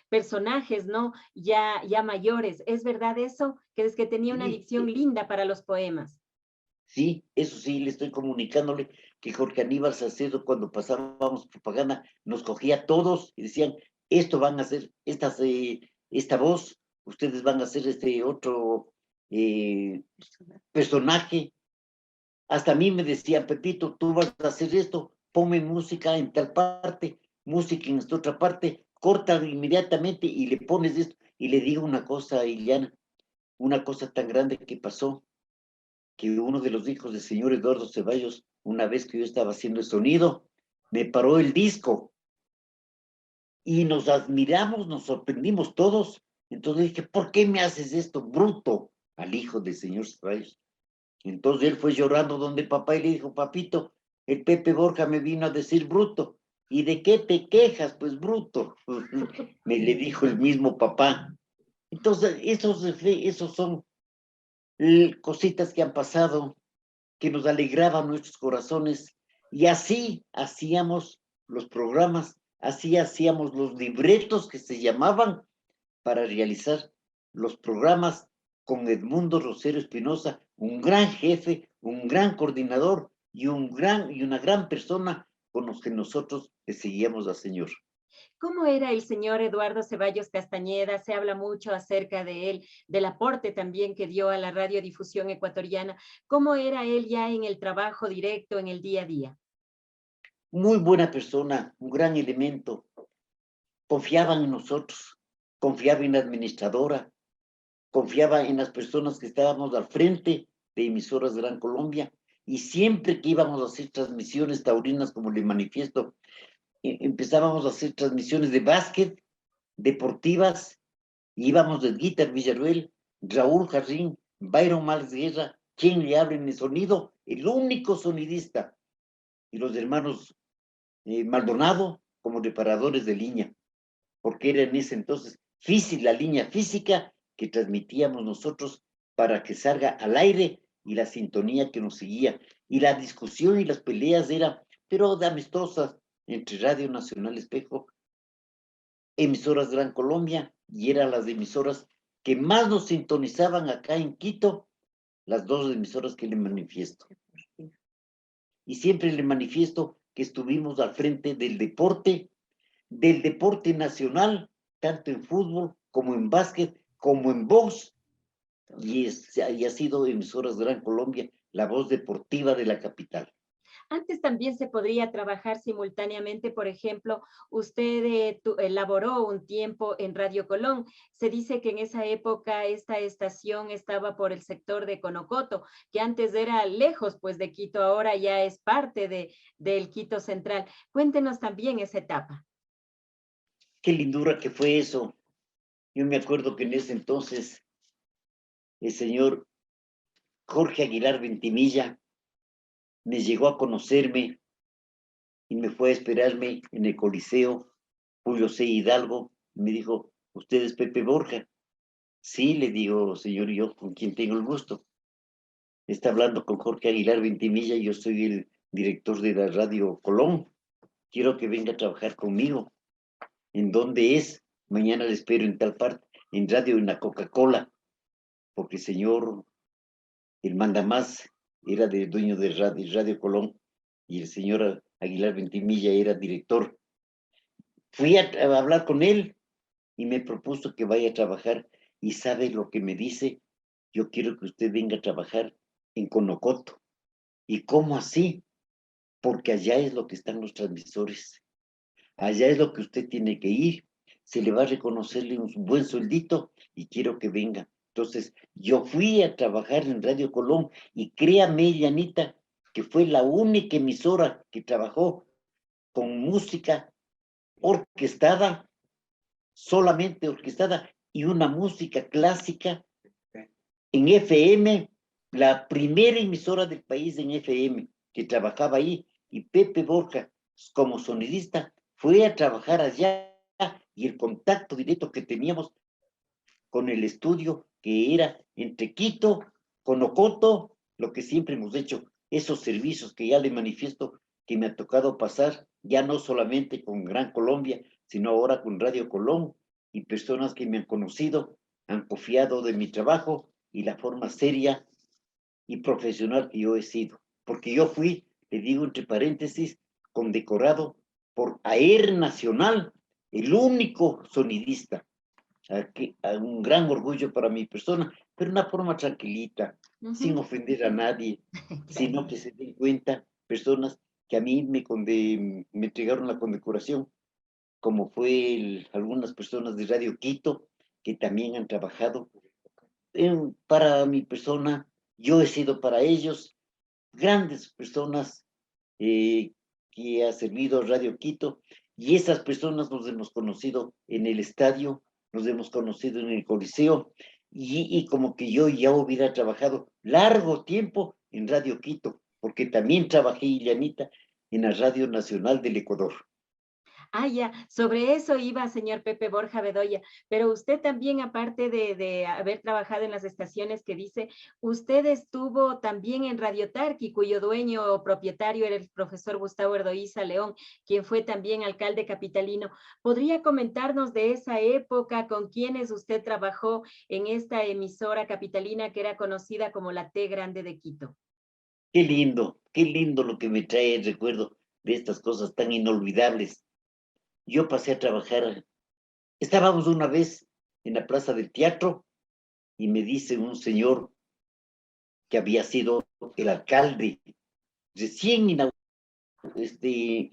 personajes, ¿no? Ya mayores. ¿Es verdad eso? Que es que tenía una
Sí,
dicción linda para los poemas.
sí, eso sí, le estoy comunicándole que Jorge Aníbal Salcedo, cuando pasábamos propaganda, nos cogía a todos y decían, esto van a hacer, esta voz, ustedes van a hacer este otro personaje. Hasta a mí me decían, Pepito, tú vas a hacer esto, ponme música en tal parte, música en esta otra parte, corta inmediatamente y le pones esto. Y le digo una cosa a Iliana, una cosa tan grande que pasó, que uno de los hijos del señor Eduardo Ceballos, una vez que yo estaba haciendo el sonido, me paró el disco y nos admiramos, nos sorprendimos todos. Entonces dije, ¿por qué me haces esto, bruto? Al hijo del señor Ceballos. Entonces él fue llorando donde papá y le dijo, papito, el Pepe Borja me vino a decir bruto. ¿Y de qué te quejas, pues, bruto? Me le dijo el mismo papá. Entonces, esos son cositas que han pasado que nos alegraba nuestros corazones. Y así hacíamos los programas, así hacíamos los libretos que se llamaban para realizar los programas con Edmundo Rosero Espinosa, un gran jefe, un gran coordinador y una gran persona con los que nosotros le seguíamos al Señor.
¿Cómo era el señor Eduardo Ceballos Castañeda? Se habla mucho acerca de él, del aporte también que dio a la radiodifusión ecuatoriana. ¿Cómo era él ya en el trabajo directo, en el día a día?
Muy buena persona, un gran elemento. Confiaban en nosotros, confiaba en la administradora, confiaba en las personas que estábamos al frente de emisoras de Gran Colombia, y siempre que íbamos a hacer transmisiones taurinas, como le manifiesto, empezábamos a hacer transmisiones de básquet, deportivas, y íbamos de Guitar Villaruel, Raúl Jarrín, Byron Mars Guerra, quien le abre en el sonido, el único sonidista, y los hermanos Maldonado como reparadores de línea, porque era en ese entonces la línea física que transmitíamos nosotros para que salga al aire, y la sintonía que nos seguía. Y la discusión y las peleas eran, pero de amistosas, entre Radio Nacional Espejo, emisoras Gran Colombia, y eran las emisoras que más nos sintonizaban acá en Quito, las dos emisoras que le manifiesto. Y siempre le manifiesto que estuvimos al frente del deporte nacional, tanto en fútbol como en básquet, como en box, y ha sido emisoras Gran Colombia, la voz deportiva de la capital.
Antes también se podría trabajar simultáneamente, por ejemplo, usted elaboró un tiempo en Radio Colón. Se dice que en esa época esta estación estaba por el sector de Conocoto, que antes era lejos pues de Quito, ahora ya es parte del Quito Central. Cuéntenos también esa etapa.
Qué lindura que fue eso. Yo me acuerdo que en ese entonces el señor Jorge Aguilar Ventimilla me llegó a conocerme y me fue a esperarme en el Coliseo Julio C. Hidalgo. Me dijo: ¿usted es Pepe Borja? Sí, le digo: señor, yo con quien tengo el gusto. Está hablando con Jorge Aguilar Ventimilla, yo soy el director de la Radio Colón. Quiero que venga a trabajar conmigo. ¿En dónde es? Mañana le espero en tal parte, en Radio en la Coca-Cola, porque el señor, el mandamás, era de dueño de Radio Colón, y el señor Aguilar Ventimilla era director. Fui a hablar con él y me propuso que vaya a trabajar. ¿Y sabe lo que me dice? Yo quiero que usted venga a trabajar en Conocoto. ¿Y cómo así? Porque allá es lo que están los transmisores. Allá es lo que usted tiene que ir. Se le va a reconocerle un buen sueldito y quiero que venga. Entonces, yo fui a trabajar en Radio Colón, y créame, Llanita, que fue la única emisora que trabajó con música orquestada, solamente orquestada, y una música clásica en FM, la primera emisora del país en FM que trabajaba ahí. Y Pepe Borja, como sonidista, fue a trabajar allá, y el contacto directo que teníamos con el estudio, que era entre Quito, Conocoto, lo que siempre hemos hecho, esos servicios que ya le manifiesto que me ha tocado pasar, ya no solamente con Gran Colombia, sino ahora con Radio Colón, y personas que me han conocido, han confiado de mi trabajo y la forma seria y profesional que yo he sido. Porque yo fui, le digo entre paréntesis, condecorado por AER Nacional, el único sonidista. Un gran orgullo para mi persona, pero una forma tranquilita, sin ofender a nadie, sino que se den cuenta personas que a mí me entregaron la condecoración, como fue algunas personas de Radio Quito, que también han trabajado para mi persona. Yo he sido para ellos grandes personas, que ha servido Radio Quito, y esas personas nos hemos conocido en el estadio, nos hemos conocido en el Coliseo, y como que yo ya hubiera trabajado largo tiempo en Radio Quito, porque también trabajé, Ilianita, en la Radio Nacional del Ecuador.
Ah, ya, sobre eso iba, señor Pepe Borja Bedoya, pero usted también, aparte de haber trabajado en las estaciones que dice, usted estuvo también en Radio Tarqui, cuyo dueño o propietario era el profesor Gustavo Erdoíza León, quien fue también alcalde capitalino. ¿Podría comentarnos de esa época, con quienes usted trabajó en esta emisora capitalina que era conocida como la T Grande de Quito?
Qué lindo lo que me trae el recuerdo de estas cosas tan inolvidables. Yo pasé a trabajar, estábamos una vez en la Plaza del Teatro y me dice un señor que había sido el alcalde, recién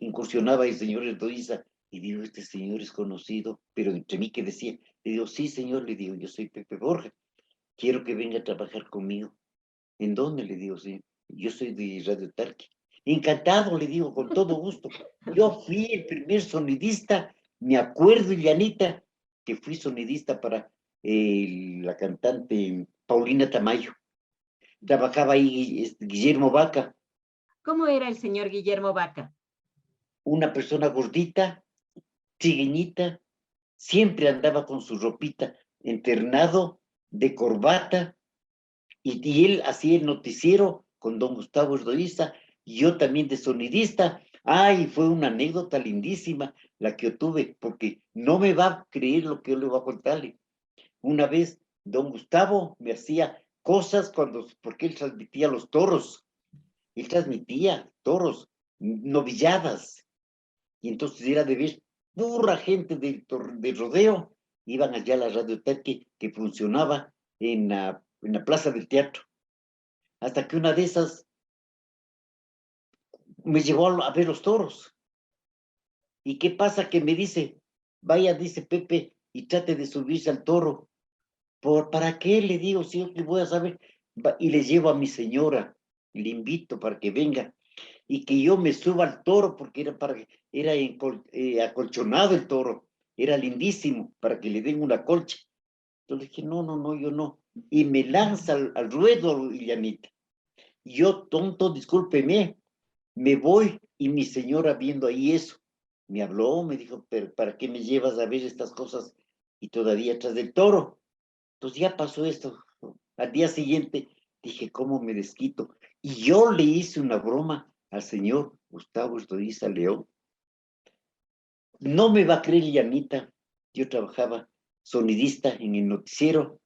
incursionaba el señor Erdoiza, y digo, este señor es conocido, pero entre mí que decía, le digo, sí señor, le digo, yo soy Pepe Borja, quiero que venga a trabajar conmigo. ¿En dónde? Le digo, sí, yo soy de Radio Tarqui. Encantado, le digo, con todo gusto. Yo fui el primer sonidista, me acuerdo, Llanita, que fui sonidista para la cantante Paulina Tamayo. Trabajaba ahí Guillermo Vaca,
¿Cómo era el señor Guillermo Vaca?
una persona gordita, trigueñita, siempre andaba con su ropita enternado, de corbata, y él hacía el noticiero con don Gustavo Erdoiza, y yo también de sonidista. Ay, fue una anécdota lindísima la que yo tuve, porque no me va a creer lo que yo le voy a contarle. Una vez, don Gustavo me hacía cosas porque él transmitía los toros, él transmitía toros, novilladas, y entonces era de ver pura gente del rodeo, iban allá a la radioteca que funcionaba en la Plaza del Teatro, hasta que una de esas me llevó a ver los toros. ¿Y qué pasa? Que me dice, vaya, dice Pepe, y trate de subirse al toro. ¿Para qué? Le digo, si yo que voy a saber. Y le llevo a mi señora, le invito para que venga, y que yo me suba al toro, porque era acolchonado el toro, era lindísimo, para que le den una colcha. Entonces dije, no, no, no, yo no. Y me lanza al ruedo, Illanita. Yo, tonto, discúlpeme, me voy, y mi señora viendo ahí eso, me habló, me dijo, pero ¿para qué me llevas a ver estas cosas y todavía atrás del toro? Entonces ya pasó esto. Al día siguiente dije, ¿cómo me desquito? Y yo le hice una broma al señor Gustavo Erdoiza León. No me va a creer, Llanita. Yo trabajaba sonidista en el noticiero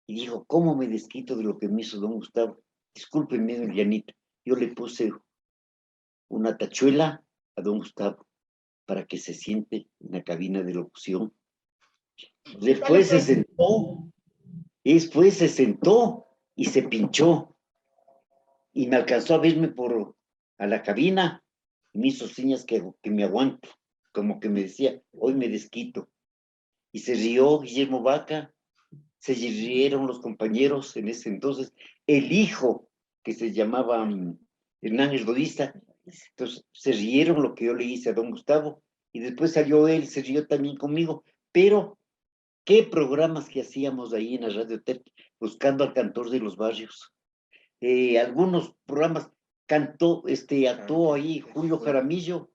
y dijo, ¿cómo me desquito de lo que me hizo don Gustavo? Discúlpeme, Llanita. Yo le puse una tachuela a don Gustavo para que se siente en la cabina de locución. Después se sentó y se pinchó y me alcanzó a verme a la cabina y me hizo señas que me aguanto, como que me decía, hoy me desquito. Y se rió Guillermo Vaca, se rieron los compañeros en ese entonces, el hijo que se llamaba Hernán Erdoísta, entonces se rieron lo que yo le hice a don Gustavo, y después salió él, se rió también conmigo, pero qué programas que hacíamos ahí en la Radio Terqui, buscando al cantor de los barrios. Algunos programas actuó ahí Julio Jaramillo,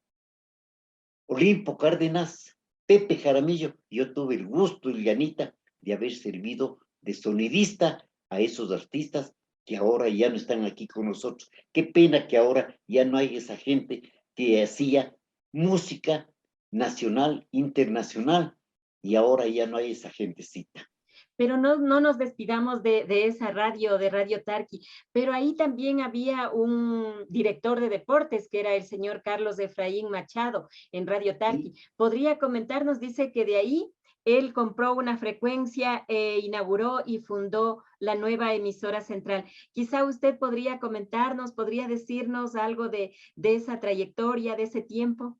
Olimpo Cárdenas, Pepe Jaramillo. Yo tuve el gusto, Llanita, de haber servido de sonidista a esos artistas que ahora ya no están aquí con nosotros. Qué pena que ahora ya no hay esa gente que hacía música nacional, internacional, y ahora ya no hay esa gentecita.
Pero no nos despidamos de esa radio, de Radio Tarqui, pero ahí también había un director de deportes, que era el señor Carlos Efraín Machado, en Radio Tarqui.
¿Sí?
¿Podría comentarnos? Dice que de ahí él compró una frecuencia, inauguró y fundó la nueva emisora central. Quizá usted podría comentarnos, podría decirnos algo de esa trayectoria, de ese tiempo.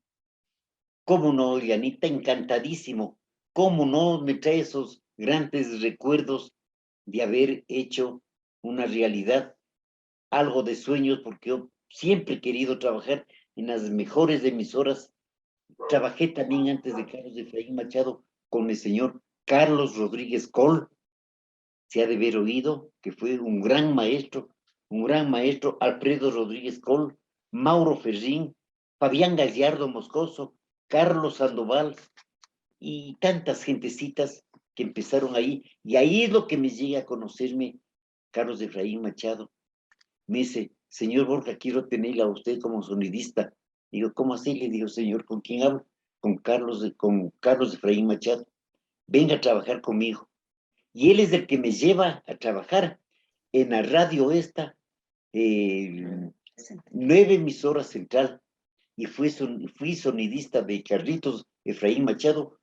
¿Cómo no, Llanita? Encantadísimo. ¿Cómo no me trae esos grandes recuerdos de haber hecho una realidad, algo de sueños, porque yo siempre he querido trabajar en las mejores emisoras. Trabajé también antes de Carlos Efraín Machado con el señor Carlos Rodríguez Col, se ha de haber oído, que fue un gran maestro, Alfredo Rodríguez Col, Mauro Ferrín, Fabián Gallardo Moscoso, Carlos Sandoval y tantas gentecitas que empezaron ahí. Y ahí es lo que me llega a conocerme Carlos Efraín Machado. Me dice, señor Borja, quiero tenerla a usted como sonidista. Digo, ¿cómo así? Le digo, señor, ¿con quién hablo? Con Carlos Efraín Machado. Venga a trabajar conmigo. Y él es el que me lleva a trabajar en la radio esta, 9 emisoras central. Y fui sonidista de Carlitos Efraín Machado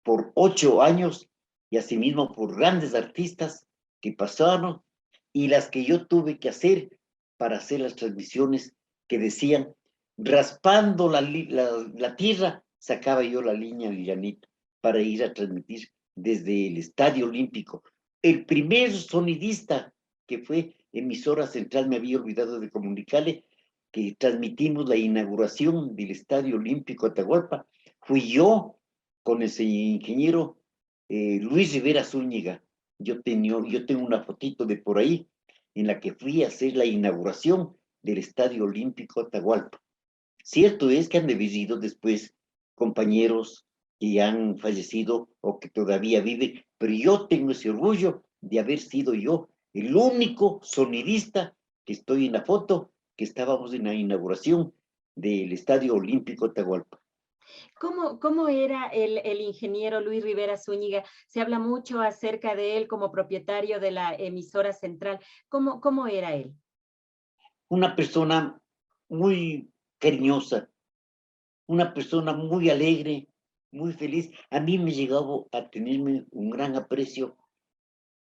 por 8 años y asimismo por grandes artistas que pasaron y las que yo tuve que hacer para hacer las transmisiones que decían, raspando la tierra, sacaba yo la línea villanita para ir a transmitir desde el Estadio Olímpico. El primer sonidista que fue emisora central, me había olvidado de comunicarle, que transmitimos la inauguración del Estadio Olímpico Atahualpa, fui yo con ese ingeniero Luis Rivera Zúñiga. Yo tengo una fotito de por ahí en la que fui a hacer la inauguración del Estadio Olímpico Atahualpa. Cierto es que han vivido después compañeros que ya han fallecido o que todavía viven, pero yo tengo ese orgullo de haber sido yo el único sonidista que estoy en la foto, que estábamos en la inauguración del Estadio Olímpico Atahualpa.
¿Cómo era el ingeniero Luis Rivera Zúñiga? Se habla mucho acerca de él como propietario de la emisora central. ¿Cómo era él?
Una persona muy cariñosa, una persona muy alegre, muy feliz. A mí me llegaba a tenerme un gran aprecio,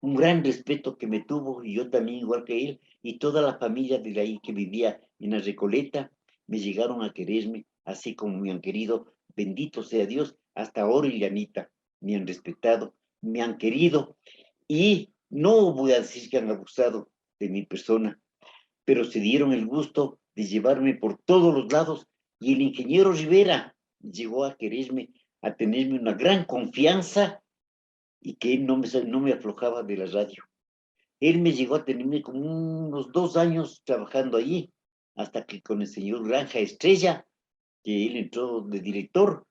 un gran respeto que me tuvo, y yo también igual que él, y toda la familia de ahí que vivía en la Recoleta, me llegaron a quererme, así como me han querido, bendito sea Dios, hasta ahora Ilianita, me han respetado, me han querido, y no voy a decir que han abusado de mi persona, pero se dieron el gusto de llevarme por todos los lados, y el ingeniero Rivera llegó a quererme, a tenerme una gran confianza, y que él no me aflojaba de la radio. Él me llegó a tenerme como unos 2 años trabajando allí, hasta que con el señor Granja Estrella, que él entró de director,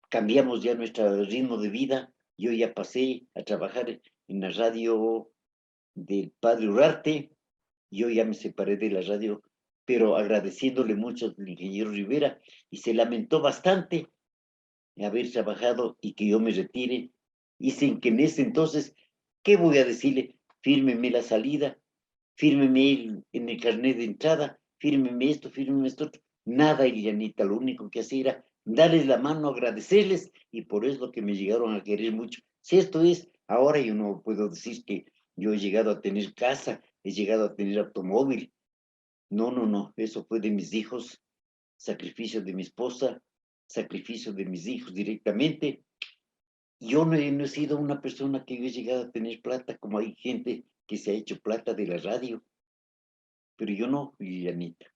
cambiamos ya nuestro ritmo de vida. Yo ya pasé a trabajar en la radio del Padre Urarte. Yo ya me separé de la radio, pero agradeciéndole mucho al ingeniero Rivera, y se lamentó bastante haber trabajado y que yo me retire. Y sin que en ese entonces, ¿qué voy a decirle? Fírmeme la salida, fírmeme en el carnet de entrada, fírmeme esto, otro. Nada, Ilianita, lo único que hacía era darles la mano, agradecerles, y por eso que me llegaron a querer mucho. Si esto es, ahora yo no puedo decir que yo he llegado a tener casa, he llegado a tener automóvil. No, no, no, eso fue de mis hijos, sacrificio de mi esposa, sacrificio de mis hijos directamente. Yo no he sido una persona que yo he llegado a tener plata, como hay gente que se ha hecho plata de la radio, pero yo no, Lilianita.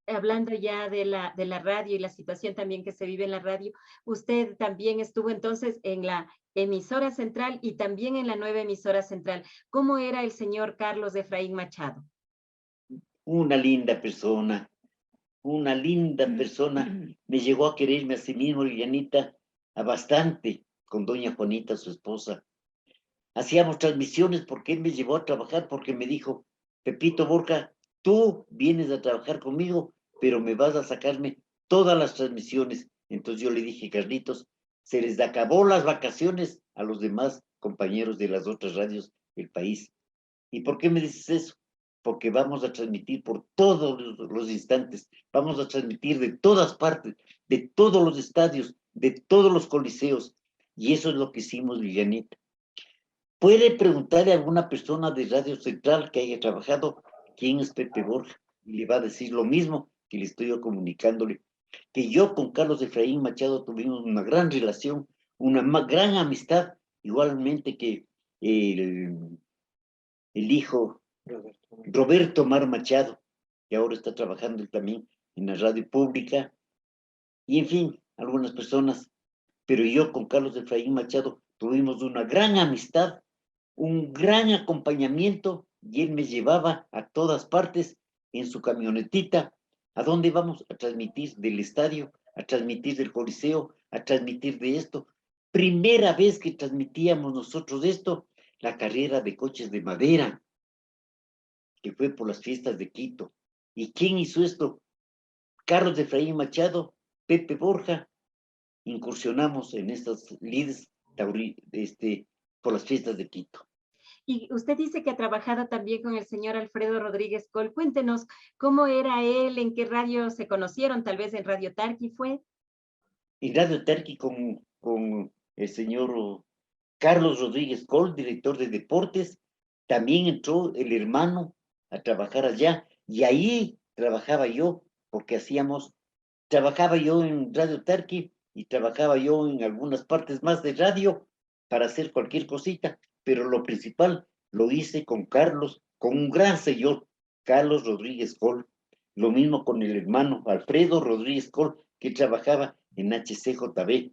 Hablando ya de la radio y la situación también que se vive en la radio, usted también estuvo entonces en la emisora central y también en la nueva emisora central. ¿Cómo era el señor Carlos Efraín Machado?
Una linda persona, una linda persona. Me llegó a quererme a sí mismo, Lilianita, a bastante, con doña Juanita, su esposa. Hacíamos transmisiones porque él me llevó a trabajar, porque me dijo, Pepito Borja, tú vienes a trabajar conmigo, pero me vas a sacarme todas las transmisiones. Entonces yo le dije, Carlitos, se les acabó las vacaciones a los demás compañeros de las otras radios del país. ¿Y por qué me dices eso? Porque vamos a transmitir por todos los instantes, vamos a transmitir de todas partes, de todos los estadios, de todos los coliseos. Y eso es lo que hicimos, Lilianita. Puede preguntarle a alguna persona de Radio Central que haya trabajado quién es Pepe Borja, y le va a decir lo mismo que le estoy yo comunicándole, que yo con Carlos Efraín Machado tuvimos una gran relación, una gran amistad, igualmente que el, el hijo Roberto Mar Machado, que ahora está trabajando también en la radio pública, y en fin, algunas personas. Pero yo con Carlos Efraín Machado tuvimos una gran amistad, un gran acompañamiento, y él me llevaba a todas partes en su camionetita. ¿A dónde vamos? A transmitir del estadio a transmitir del Coliseo, a transmitir de esto. Primera vez que transmitíamos nosotros esto, la carrera de coches de madera, que fue por las fiestas de Quito. ¿Y quién hizo esto? Carlos de Efraín Machado, Pepe Borja, incursionamos en estas lides por las fiestas de Quito.
Y usted dice que ha trabajado también con el señor Alfredo Rodríguez Col. Cuéntenos cómo era él, en qué radio se conocieron, tal vez en Radio Tarqui fue.
En Radio Tarqui con el señor Carlos Rodríguez Col, director de deportes, también entró el hermano a trabajar allá, y ahí trabajaba yo, porque trabajaba yo en Radio Tarqui y trabajaba yo en algunas partes más de radio para hacer cualquier cosita, pero lo principal lo hice con Carlos, con un gran señor, Carlos Rodríguez Col, lo mismo con el hermano Alfredo Rodríguez Col, que trabajaba en HCJB.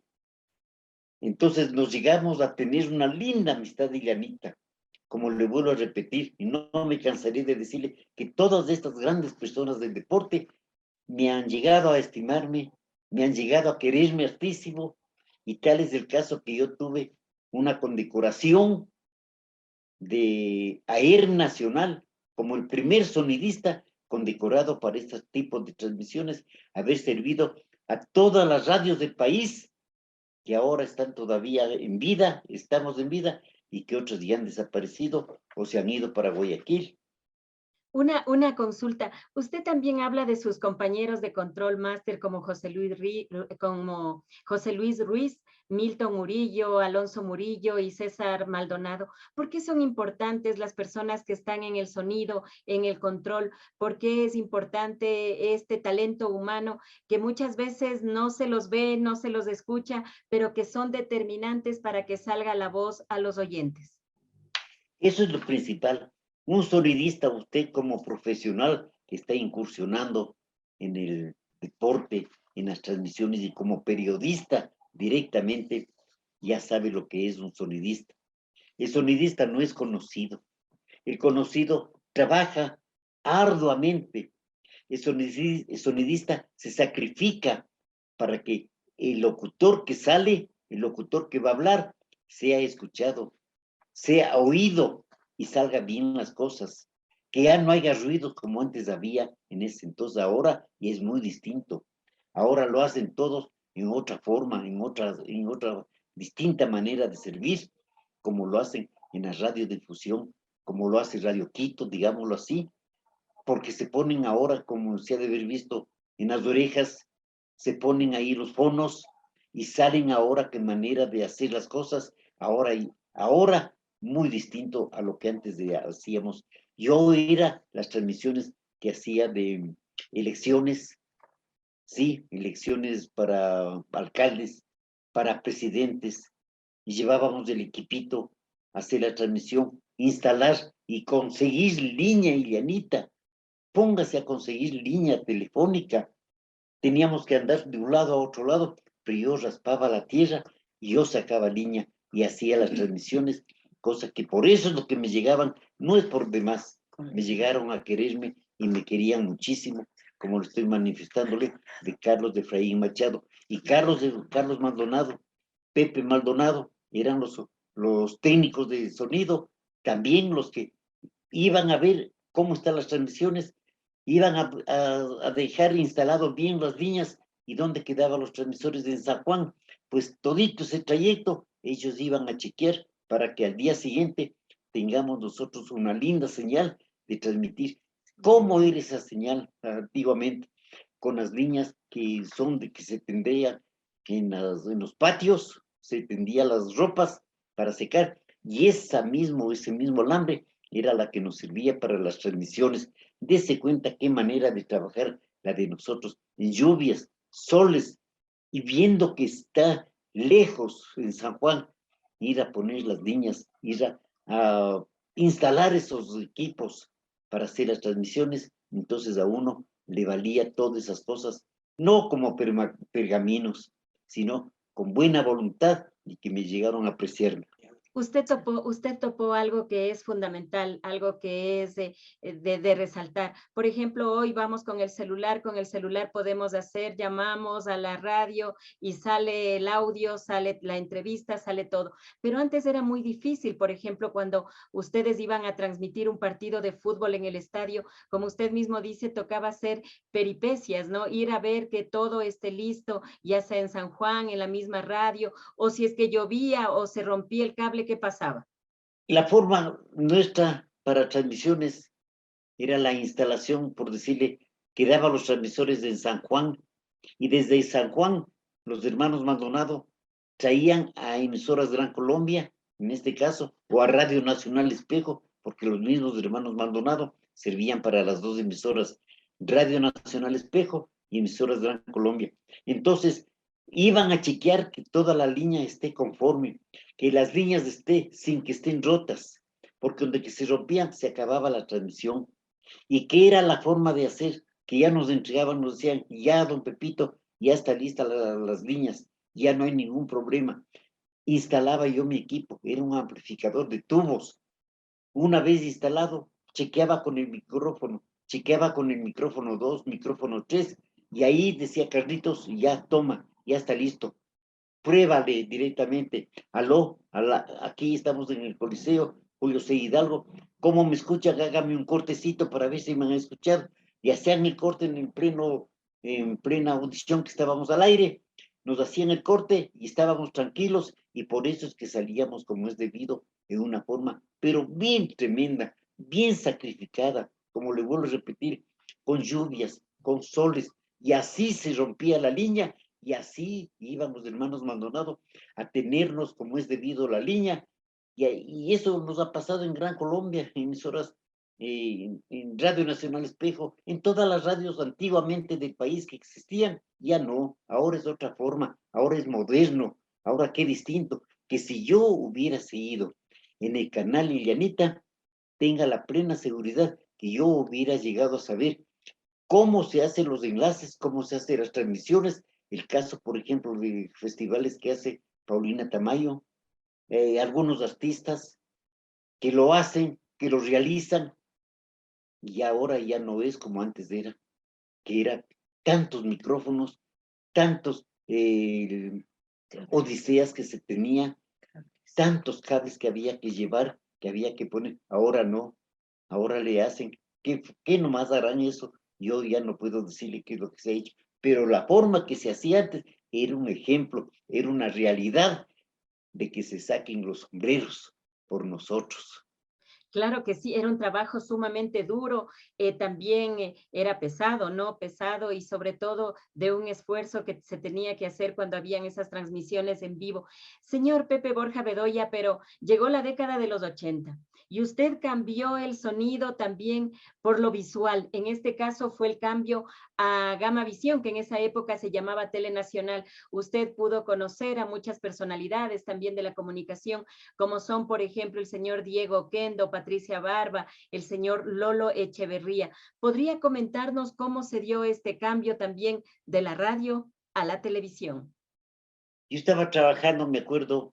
Entonces nos llegamos a tener una linda amistad, Ilianita, como le vuelvo a repetir, y no me cansaré de decirle que todas estas grandes personas del deporte me han llegado a estimarme, me han llegado a quererme hartísimo, y tal es el caso que yo tuve una condecoración de AER Nacional como el primer sonidista condecorado para este tipo de transmisiones, haber servido a todas las radios del país que ahora están todavía en vida, estamos en vida, y que otros ya han desaparecido o se han ido para Guayaquil.
Una consulta. Usted también habla de sus compañeros de control máster como como José Luis Ruiz, Milton Murillo, Alonso Murillo y César Maldonado. ¿Por qué son importantes las personas que están en el sonido, en el control? ¿Por qué es importante este talento humano que muchas veces no se los ve, no se los escucha, pero que son determinantes para que salga la voz a los oyentes?
Eso es lo principal. Un sonidista, usted como profesional que está incursionando en el deporte, en las transmisiones, y como periodista directamente, ya sabe lo que es un sonidista. El sonidista no es conocido. El conocido trabaja arduamente. El sonidista se sacrifica para que el locutor que sale, el locutor que va a hablar, sea escuchado, sea oído y salga bien las cosas, que ya no haya ruidos como antes había en ese entonces. Ahora, y es muy distinto, ahora lo hacen todos en otra forma, en otra distinta manera de servir, como lo hacen en la radiodifusión, como lo hace Radio Quito, digámoslo así, porque se ponen ahora, como se ha de haber visto, en las orejas, se ponen ahí los fonos y salen ahora qué manera de hacer las cosas, ahora muy distinto a lo que antes hacíamos. Yo era las transmisiones que hacía de elecciones, sí, elecciones para alcaldes, para presidentes, y llevábamos el equipito a hacer la transmisión, instalar y conseguir línea, Ilianita. Póngase a conseguir línea telefónica. Teníamos que andar de un lado a otro lado, pero yo raspaba la tierra y yo sacaba línea y hacía las transmisiones, cosa que por eso es lo que me llegaban, no es por demás, me llegaron a quererme y me querían muchísimo, como lo estoy manifestándole, de Carlos de Efraín Machado y Carlos Maldonado, Pepe Maldonado, eran los técnicos de sonido, también los que iban a ver cómo están las transmisiones, iban a dejar instalado bien las líneas y dónde quedaban los transmisores en San Juan. Pues todito ese trayecto ellos iban a chequear para que al día siguiente tengamos nosotros una linda señal de transmitir. ¿Cómo era esa señal antiguamente? Con las líneas que son de que se tendría en los patios, se tendía las ropas para secar, y ese mismo alambre era la que nos servía para las transmisiones. Dese cuenta qué manera de trabajar la de nosotros, en lluvias, soles, y viendo que está lejos en San Juan, ir a poner las líneas, a instalar esos equipos para hacer las transmisiones. Entonces a uno le valía todas esas cosas, no como pergaminos, sino con buena voluntad, y que me llegaron a apreciar.
Usted topó algo que es fundamental, algo que es de resaltar. Por ejemplo, hoy vamos con el celular podemos hacer, llamamos a la radio y sale el audio, sale la entrevista, sale todo. Pero antes era muy difícil, por ejemplo, cuando ustedes iban a transmitir un partido de fútbol en el estadio, como usted mismo dice, tocaba hacer peripecias, ¿no? Ir a ver que todo esté listo, ya sea en San Juan, en la misma radio, o si es que llovía o se rompía el cable, ¿qué pasaba?
La forma nuestra para transmisiones era la instalación, por decirle, que daba los transmisores en San Juan, y desde San Juan los hermanos Maldonado traían a emisoras Gran Colombia, en este caso, o a Radio Nacional Espejo, porque los mismos hermanos Maldonado servían para las dos emisoras, Radio Nacional Espejo y emisoras Gran Colombia. Entonces, iban a chequear que toda la línea esté conforme, que las líneas esté sin que estén rotas, porque donde que se rompían se acababa la transmisión. ¿Y qué era la forma de hacer? Que ya nos entregaban, nos decían, ya, don Pepito, ya está lista las líneas, ya no hay ningún problema. Instalaba yo mi equipo, era un amplificador de tubos. Una vez instalado, chequeaba con el micrófono, chequeaba con el micrófono 2, micrófono 3, y ahí decía Carlitos, ya toma, ya está listo. Pruébale directamente. Aló, aquí estamos en el Coliseo, Julio C. Hidalgo. ¿Cómo me escuchan? Hágame un cortecito para ver si me han escuchado. Y hacían el corte en plena audición que estábamos al aire. Nos hacían el corte y estábamos tranquilos, y por eso es que salíamos como es debido, de una forma, pero bien tremenda, bien sacrificada, como le vuelvo a repetir, con lluvias, con soles, y así se rompía la línea. Y así íbamos, hermanos Maldonado, a tenernos como es debido la línea. Y eso nos ha pasado en Gran Colombia, en emisoras, en Radio Nacional Espejo, en todas las radios antiguamente del país que existían. Ya no, ahora es otra forma, ahora es moderno, ahora qué distinto. Que si yo hubiera seguido en el canal Ilianita, tenga la plena seguridad que yo hubiera llegado a saber cómo se hacen los enlaces, cómo se hacen las transmisiones. El caso, por ejemplo, de festivales que hace Paulina Tamayo, algunos artistas que lo hacen, que lo realizan, y ahora ya no es como antes era, que era tantos micrófonos, tantos odiseas que se tenía, tantos cables que había que llevar, que había que poner. Ahora no, ahora le hacen. ¿Qué nomás harán eso? Yo ya no puedo decirle qué es lo que se ha hecho, pero la forma que se hacía antes era un ejemplo, era una realidad de que se saquen los sombreros por nosotros.
Claro que sí, era un trabajo sumamente duro, también era pesado, ¿no? Pesado y sobre todo de un esfuerzo que se tenía que hacer cuando habían esas transmisiones en vivo. Señor Pepe Borja Bedoya, pero llegó la década de los 80 y usted cambió el sonido también por lo visual. En este caso fue el cambio a Gama Visión, que en esa época se llamaba Telenacional. Usted pudo conocer a muchas personalidades también de la comunicación, como son, por ejemplo, el señor Diego Kendo, Patricia Barba, el señor Lolo Echeverría. ¿Podría comentarnos cómo se dio este cambio también de la radio a la televisión?
Yo estaba trabajando, me acuerdo,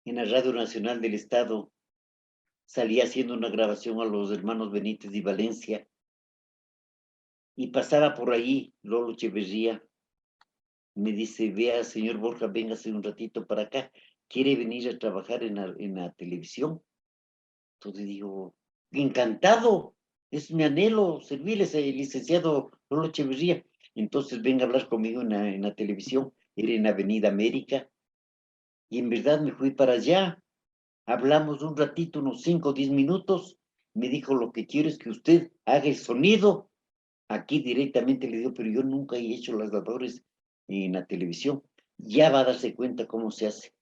en la Radio Nacional del Estado, salía haciendo una grabación a los hermanos Benítez y Valencia, y pasaba por ahí Lolo Echeverría. Me dice, vea, señor Borja, véngase un ratito para acá, ¿quiere venir a trabajar en la televisión? Entonces digo, encantado, es mi anhelo servirles, licenciado Lolo Echeverría. Entonces venga a hablar conmigo en la televisión, era en Avenida América, y en verdad me fui para allá. Hablamos un ratito, unos 5 o 10 minutos, me dijo, lo que quiero es que usted haga el sonido. Aquí directamente le digo, pero yo nunca he hecho las labores en la televisión. Ya va a darse cuenta cómo se hace.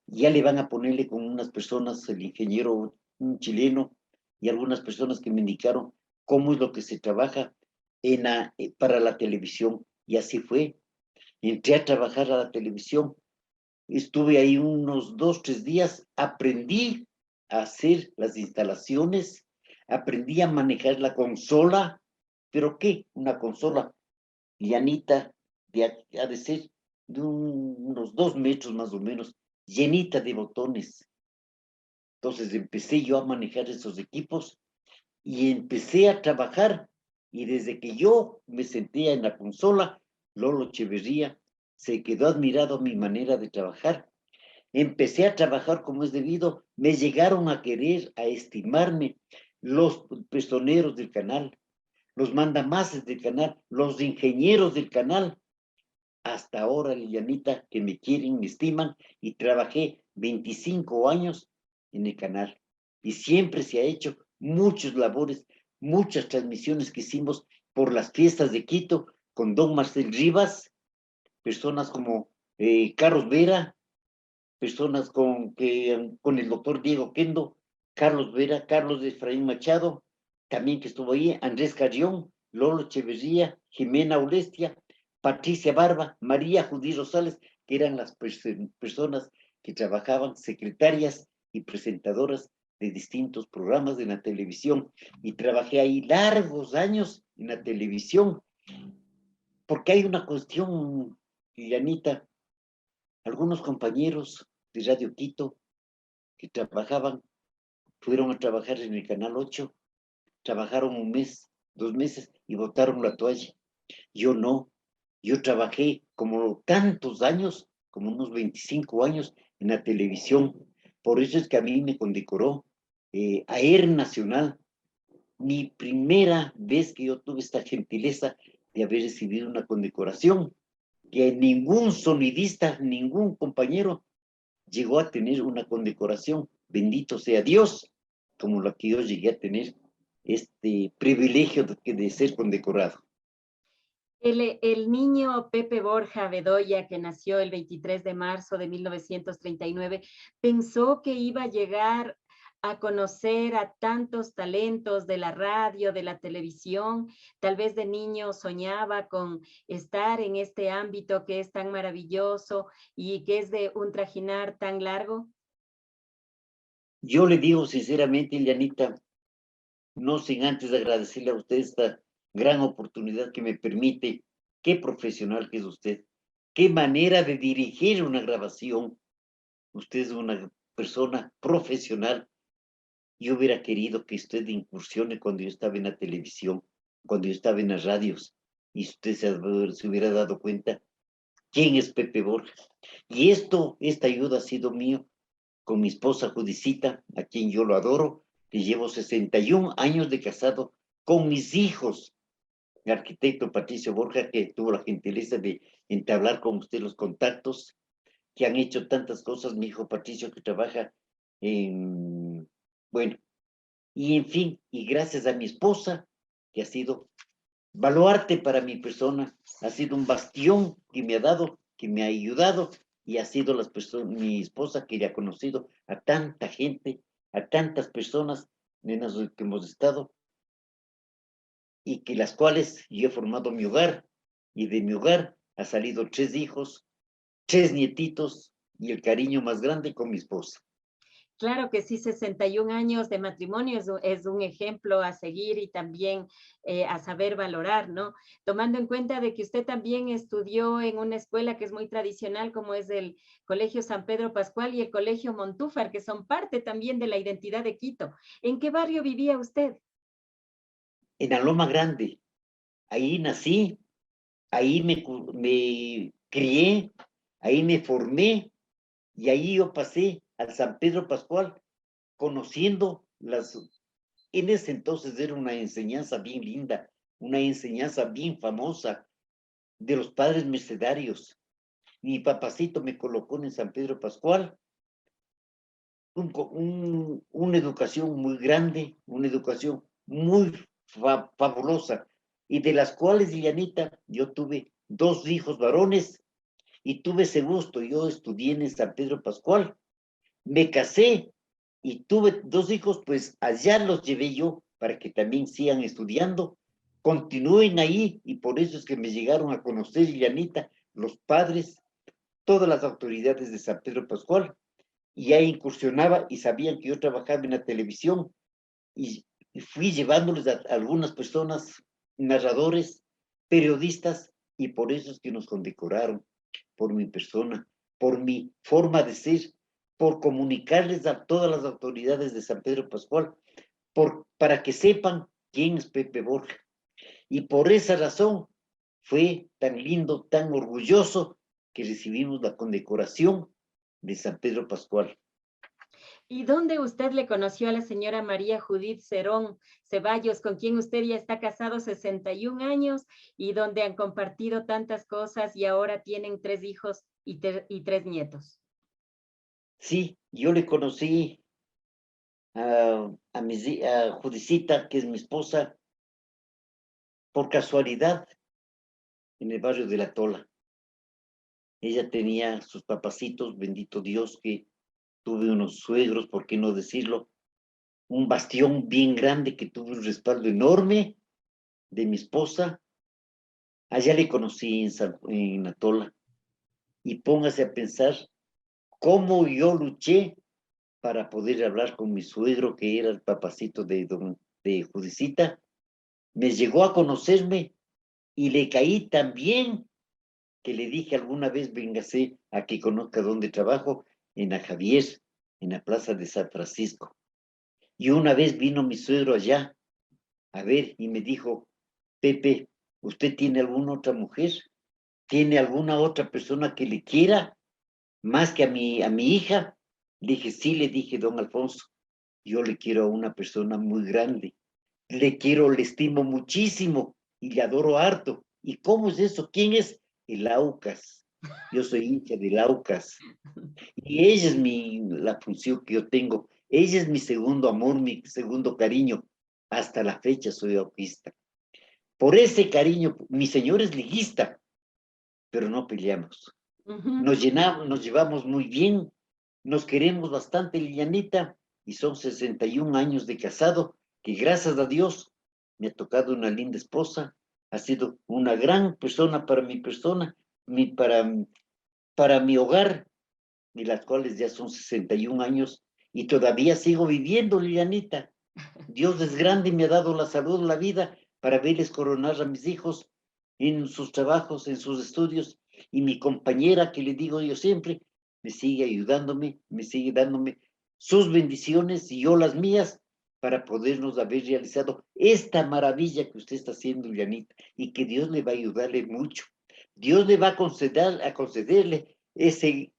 Ya le van a ponerle con unas personas, el ingeniero, un chileno, y algunas personas que me indicaron cómo es lo que se trabaja para la televisión. Y así fue. Entré a trabajar a la televisión. Estuve ahí unos 2, 3 días. Aprendí a hacer las instalaciones. Aprendí a manejar la consola. ¿Pero qué? Una consola llanita, ha de ser de unos 2 metros más o menos, llenita de botones. Entonces empecé yo a manejar esos equipos y empecé a trabajar. Y desde que yo me sentía en la consola, Lolo Echeverría se quedó admirado a mi manera de trabajar. Empecé a trabajar como es debido, me llegaron a querer, a estimarme los personeros del canal, los mandamases del canal, los ingenieros del canal. Hasta ahora, Lilianita, que me quieren, me estiman, y trabajé 25 años en el canal. Y siempre se ha hecho muchas labores, muchas transmisiones que hicimos por las fiestas de Quito con don Marcel Rivas, personas como Carlos Vera, personas con el doctor Diego Kendo, Carlos Vera, Carlos Efraín Machado, también que estuvo ahí, Andrés Carrión, Lolo Echeverría, Jimena Ulestia, Patricia Barba, María Judí Rosales, que eran las personas que trabajaban, secretarias y presentadoras de distintos programas de la televisión. Y trabajé ahí largos años en la televisión, porque hay una cuestión, Lilianita, algunos compañeros de Radio Quito que trabajaban, fueron a trabajar en el Canal 8, trabajaron un mes, 2 meses y botaron la toalla. Yo no, yo trabajé como tantos años, como unos 25 años en la televisión. Por eso es que a mí me condecoró AER Nacional. Mi primera vez que yo tuve esta gentileza de haber recibido una condecoración, que ningún sonidista, ningún compañero llegó a tener una condecoración. Bendito sea Dios, como la que yo llegué a tener este privilegio de ser condecorado.
El niño Pepe Borja Bedoya, que nació el 23 de marzo de 1939, pensó que iba a llegar a conocer a tantos talentos de la radio, de la televisión. Tal vez de niño soñaba con estar en este ámbito que es tan maravilloso y que es de un trajinar tan largo.
Yo le digo sinceramente, Ilianita, no sin antes agradecerle a usted esta gran oportunidad que me permite. Qué profesional que es usted, qué manera de dirigir una grabación. Usted es una persona profesional. Yo hubiera querido que usted incursione cuando yo estaba en la televisión, cuando yo estaba en las radios, y usted se hubiera dado cuenta quién es Pepe Borja. Y esta ayuda ha sido mío con mi esposa Judicita, a quien yo lo adoro, que llevo 61 años de casado, con mis hijos, el arquitecto Patricio Borja, que tuvo la gentileza de entablar con usted los contactos, que han hecho tantas cosas, mi hijo Patricio que trabaja en, bueno, y en fin, y gracias a mi esposa, que ha sido baluarte para mi persona, ha sido un bastión que me ha dado, que me ha ayudado, y ha sido mi esposa que ya ha conocido a tanta gente, a tantas personas en las que hemos estado, y que las cuales yo he formado mi hogar, y de mi hogar ha salido 3 hijos, 3 nietitos, y el cariño más grande con mi esposa.
Claro que sí, 61 años de matrimonio es un ejemplo a seguir y también a saber valorar, ¿no? Tomando en cuenta de que usted también estudió en una escuela que es muy tradicional, como es el Colegio San Pedro Pascual y el Colegio Montúfar, que son parte también de la identidad de Quito. ¿En qué barrio vivía usted?
En la Loma Grande, ahí nací, ahí me crié, ahí me formé, y ahí yo pasé al San Pedro Pascual, conociendo en ese entonces era una enseñanza bien linda, una enseñanza bien famosa de los padres mercedarios. Mi papacito me colocó en San Pedro Pascual, una educación muy grande, una educación muy fabulosa, y de las cuales, Lilianita, yo tuve 2 hijos varones, y tuve ese gusto. Yo estudié en San Pedro Pascual, me casé y tuve 2 hijos, pues allá los llevé yo para que también sigan estudiando, continúen ahí, y por eso es que me llegaron a conocer, Lilianita, los padres, todas las autoridades de San Pedro Pascual, y ahí incursionaba y sabían que yo trabajaba en la televisión, y fui llevándoles a algunas personas, narradores, periodistas, y por eso es que nos condecoraron, por mi persona, por mi forma de ser, por comunicarles a todas las autoridades de San Pedro Pascual, para que sepan quién es Pepe Borja. Y por esa razón fue tan lindo, tan orgulloso, que recibimos la condecoración de San Pedro Pascual.
¿Y dónde usted le conoció a la señora María Judith Cerón Ceballos, con quien usted ya está casado 61 años y donde han compartido tantas cosas y ahora tienen 3 hijos y 3 nietos?
Sí, yo le conocí a Judicita, que es mi esposa, por casualidad en el barrio de La Tola. Ella tenía sus papacitos, bendito Dios, que tuve unos suegros, ¿por qué no decirlo? Un bastión bien grande que tuve un respaldo enorme de mi esposa. Allá le conocí en La Tola. Y póngase a pensar cómo yo luché para poder hablar con mi suegro, que era el papacito de Judicita. Me llegó a conocerme y le caí tan bien que le dije alguna vez, véngase a que conozca dónde trabajo, en la Javier, en la plaza de San Francisco. Y una vez vino mi suegro allá a ver y me dijo, Pepe, ¿usted tiene alguna otra mujer? ¿Tiene alguna otra persona que le quiera más que a mi hija? Le dije, sí, le dije, don Alfonso, yo le quiero a una persona muy grande. Le quiero, le estimo muchísimo y le adoro harto. ¿Y cómo es eso? ¿Quién es? El Aucas. Yo soy hincha del Aucas. Y ella es la función que yo tengo. Ella es mi segundo amor, mi segundo cariño. Hasta la fecha soy auquista. Por ese cariño, mi señor es liguista, pero no peleamos. Nos llevamos muy bien, nos queremos bastante, Lilianita, y son 61 años de casado, que gracias a Dios me ha tocado una linda esposa, ha sido una gran persona para mi persona, para mi hogar, y las cuales ya son 61 años, y todavía sigo viviendo, Lilianita. Dios es grande y me ha dado la salud, la vida, para verles coronar a mis hijos en sus trabajos, en sus estudios, y mi compañera, que le digo yo siempre, me sigue ayudándome, me sigue dándome sus bendiciones y yo las mías, para podernos haber realizado esta maravilla que usted está haciendo, Llanita, y que Dios le va a ayudarle mucho. Dios le va a concederle ese,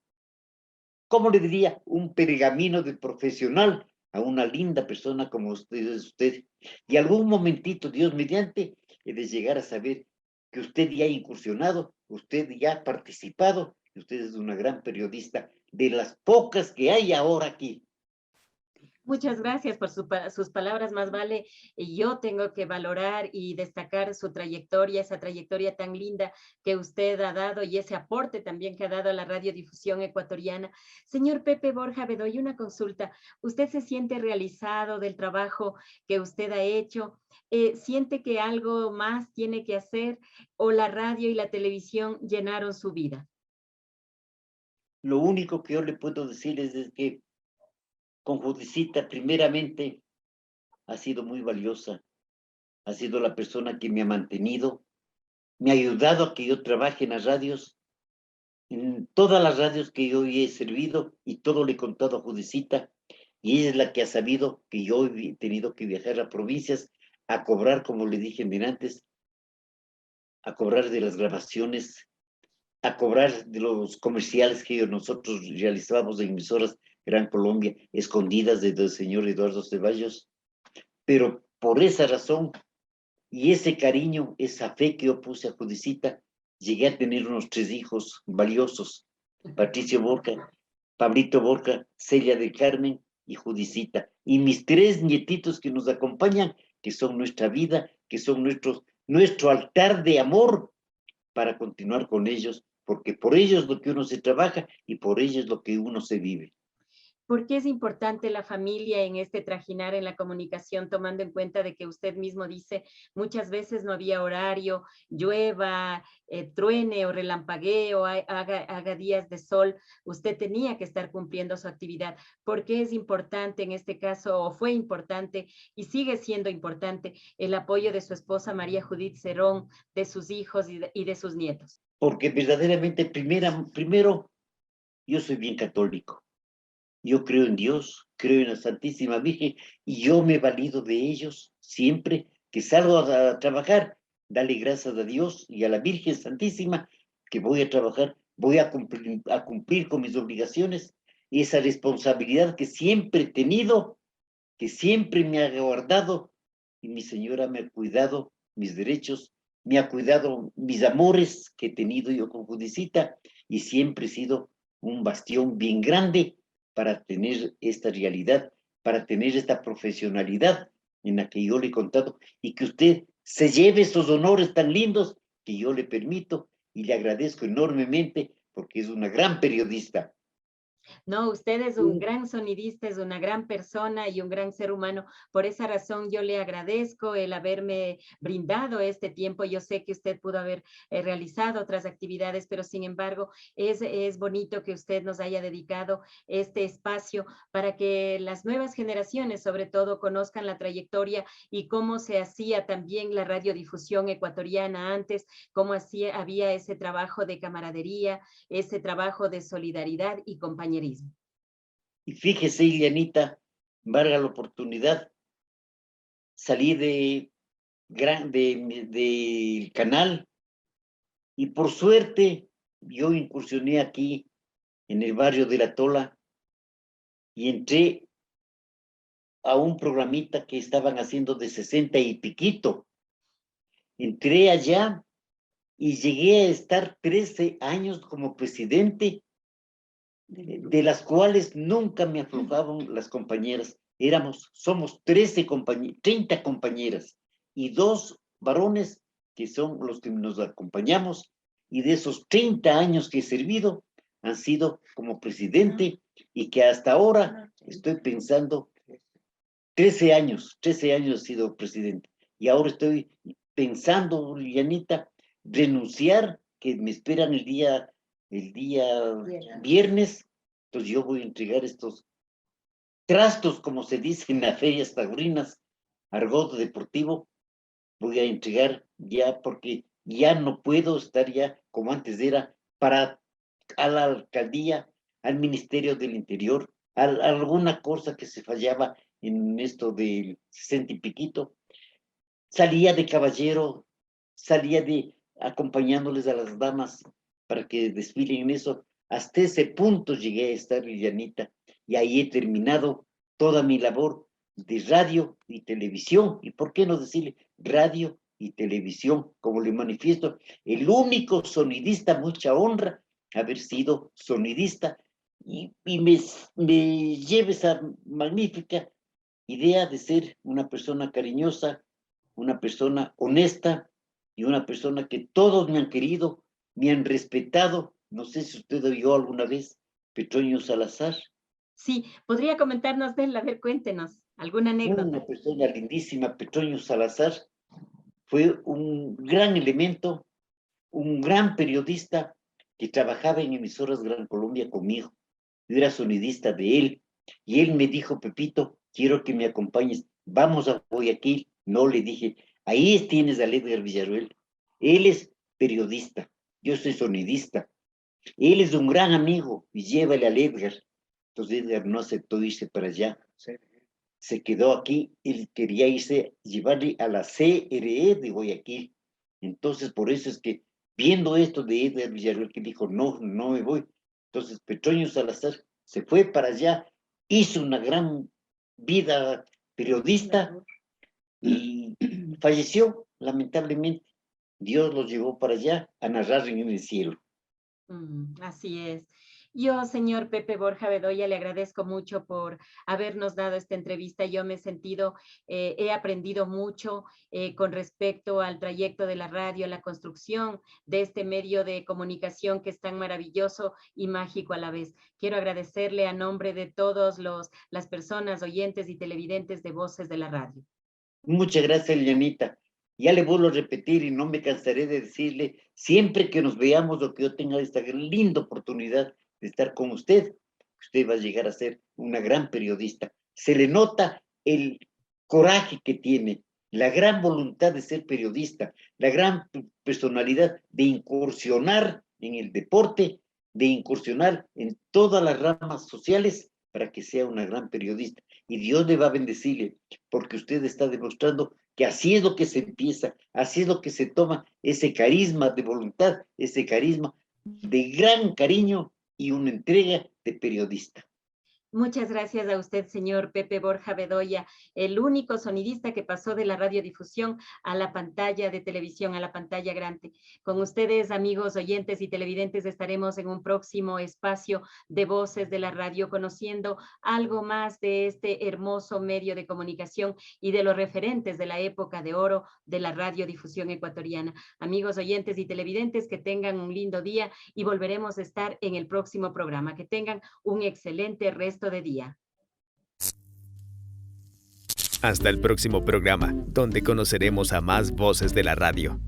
¿cómo le diría? Un pergamino de profesional a una linda persona como usted es usted. Y algún momentito, Dios mediante, he de llegar a saber que usted ya ha incursionado, usted ya ha participado, y usted es una gran periodista, de las pocas que hay ahora aquí.
Muchas gracias por sus palabras. Más vale, yo tengo que valorar y destacar su trayectoria, esa trayectoria tan linda que usted ha dado y ese aporte también que ha dado a la radiodifusión ecuatoriana. Señor Pepe Borja Bedoy, una consulta. ¿Usted se siente realizado del trabajo que usted ha hecho? ¿Siente que algo más tiene que hacer o la radio y la televisión llenaron su vida?
Lo único que yo le puedo decir es que con Judicita, primeramente, ha sido muy valiosa, ha sido la persona que me ha mantenido, me ha ayudado a que yo trabaje en las radios, en todas las radios que yo he servido, y todo le he contado a Judicita, y ella es la que ha sabido que yo he tenido que viajar a provincias a cobrar, como le dije antes, a cobrar de las grabaciones, a cobrar de los comerciales que nosotros realizábamos en emisoras Gran Colombia, escondidas del señor Eduardo Ceballos. Pero por esa razón y ese cariño, esa fe que yo puse a Judicita, llegué a tener unos 3 hijos valiosos: Patricio Borja, Pablito Borja, Celia del Carmen y Judicita. Y mis 3 nietitos que nos acompañan, que son nuestra vida, que son nuestro altar de amor para continuar con ellos, porque por ellos es lo que uno se trabaja y por ellos es lo que uno se vive.
¿Por qué es importante la familia en este trajinar en la comunicación, tomando en cuenta de que usted mismo dice muchas veces no había horario, llueva, truene o relampaguee o haga días de sol, usted tenía que estar cumpliendo su actividad? ¿Por qué es importante en este caso, o fue importante y sigue siendo importante, el apoyo de su esposa María Judith Cerón, de sus hijos y de sus nietos?
Porque verdaderamente, primero, yo soy bien católico. Yo creo en Dios, creo en la Santísima Virgen y yo me valido de ellos siempre que salgo a trabajar. Dale gracias a Dios y a la Virgen Santísima que voy a trabajar, voy a cumplir con mis obligaciones y esa responsabilidad que siempre he tenido, que siempre me ha guardado y mi señora me ha cuidado mis derechos, me ha cuidado mis amores que he tenido yo con Judicita y siempre he sido un bastión bien grande para tener esta realidad, para tener esta profesionalidad en la que yo le he contado y que usted se lleve esos honores tan lindos que yo le permito y le agradezco enormemente porque es una gran periodista.
No, usted es un gran sonidista, es una gran persona y un gran ser humano. Por esa razón yo le agradezco el haberme brindado este tiempo. Yo sé que usted pudo haber realizado otras actividades, pero sin embargo es bonito que usted nos haya dedicado este espacio para que las nuevas generaciones sobre todo conozcan la trayectoria y cómo se hacía también la radiodifusión ecuatoriana antes, cómo había ese trabajo de camaradería, ese trabajo de solidaridad y compañerismo.
Y fíjese, Ilianita, valga la oportunidad, salí del canal y por suerte yo incursioné aquí en el barrio de La Tola y entré a un programita que estaban haciendo de 60 y piquito. Entré allá y llegué a estar 13 años como presidente, de las cuales nunca me aflojaban las compañeras. Somos 30 compañeras y 2 varones que son los que nos acompañamos, y de esos 30 años que he servido, han sido como presidente y que hasta ahora estoy pensando, 13 años he sido presidente y ahora estoy pensando, Lilianita, renunciar, que me esperan el día viernes, entonces yo voy a entregar estos trastos, como se dice en las ferias taurinas, argot deportivo, voy a entregar ya porque ya no puedo estar ya como antes era para a la alcaldía, al Ministerio del Interior, alguna cosa que se fallaba en esto del 60 y piquito. Salía de caballero, salía de acompañándoles a las damas para que desfilen en eso. Hasta ese punto llegué a estar, Lilianita, y ahí he terminado toda mi labor de radio y televisión. ¿Y por qué no decirle radio y televisión? Como le manifiesto, el único sonidista, mucha honra, haber sido sonidista, y me lleva esa magnífica idea de ser una persona cariñosa, una persona honesta y una persona que todos me han querido, me han respetado. No sé si usted oyó alguna vez Petroño Salazar.
Sí, ¿podría comentarnos de él? A ver, cuéntenos alguna
Una
anécdota.
persona lindísima, Petroño Salazar, fue un gran elemento, un gran periodista que trabajaba en emisoras Gran Colombia conmigo. Yo era sonidista de él y él me dijo, Pepito, quiero que me acompañes, vamos a Guayaquil. No, le dije, ahí tienes a Edgar Villarruel. Él es periodista, yo soy sonidista. Él es un gran amigo y llévale al Edgar. Entonces Edgar no aceptó irse para allá. Se quedó aquí, él quería llevarle a la CRE de Guayaquil. Entonces, por eso es que, viendo esto de Edgar Villarreal, que dijo, no, no me voy. Entonces, Petroño Salazar se fue para allá, hizo una gran vida periodista y falleció, lamentablemente. Dios lo llevó para allá a narrar en el cielo.
Así es. Yo, señor Pepe Borja Bedoya, le agradezco mucho por habernos dado esta entrevista. Yo me he sentido, he aprendido mucho con respecto al trayecto de la radio, a la construcción de este medio de comunicación que es tan maravilloso y mágico a la vez. Quiero agradecerle a nombre de todas las personas, oyentes y televidentes de Voces de la Radio.
Muchas gracias, Lilianita. Ya le vuelvo a repetir y no me cansaré de decirle, siempre que nos veamos o que yo tenga esta linda oportunidad de estar con usted va a llegar a ser una gran periodista. Se le nota el coraje que tiene, la gran voluntad de ser periodista, la gran personalidad de incursionar en el deporte, de incursionar en todas las ramas sociales para que sea una gran periodista. Y Dios le va a bendecirle, porque usted está demostrando que así es lo que se empieza, así es lo que se toma ese carisma de voluntad, ese carisma de gran cariño y una entrega de periodista.
Muchas gracias a usted, señor Pepe Borja Bedoya, el único sonidista que pasó de la radiodifusión a la pantalla de televisión, a la pantalla grande. Con ustedes, amigos oyentes y televidentes, estaremos en un próximo espacio de Voces de la Radio, conociendo algo más de este hermoso medio de comunicación y de los referentes de la época de oro de la radiodifusión ecuatoriana. Amigos oyentes y televidentes, que tengan un lindo día y volveremos a estar en el próximo programa. Que tengan un excelente resto de día.
Hasta el próximo programa, donde conoceremos a más voces de la radio.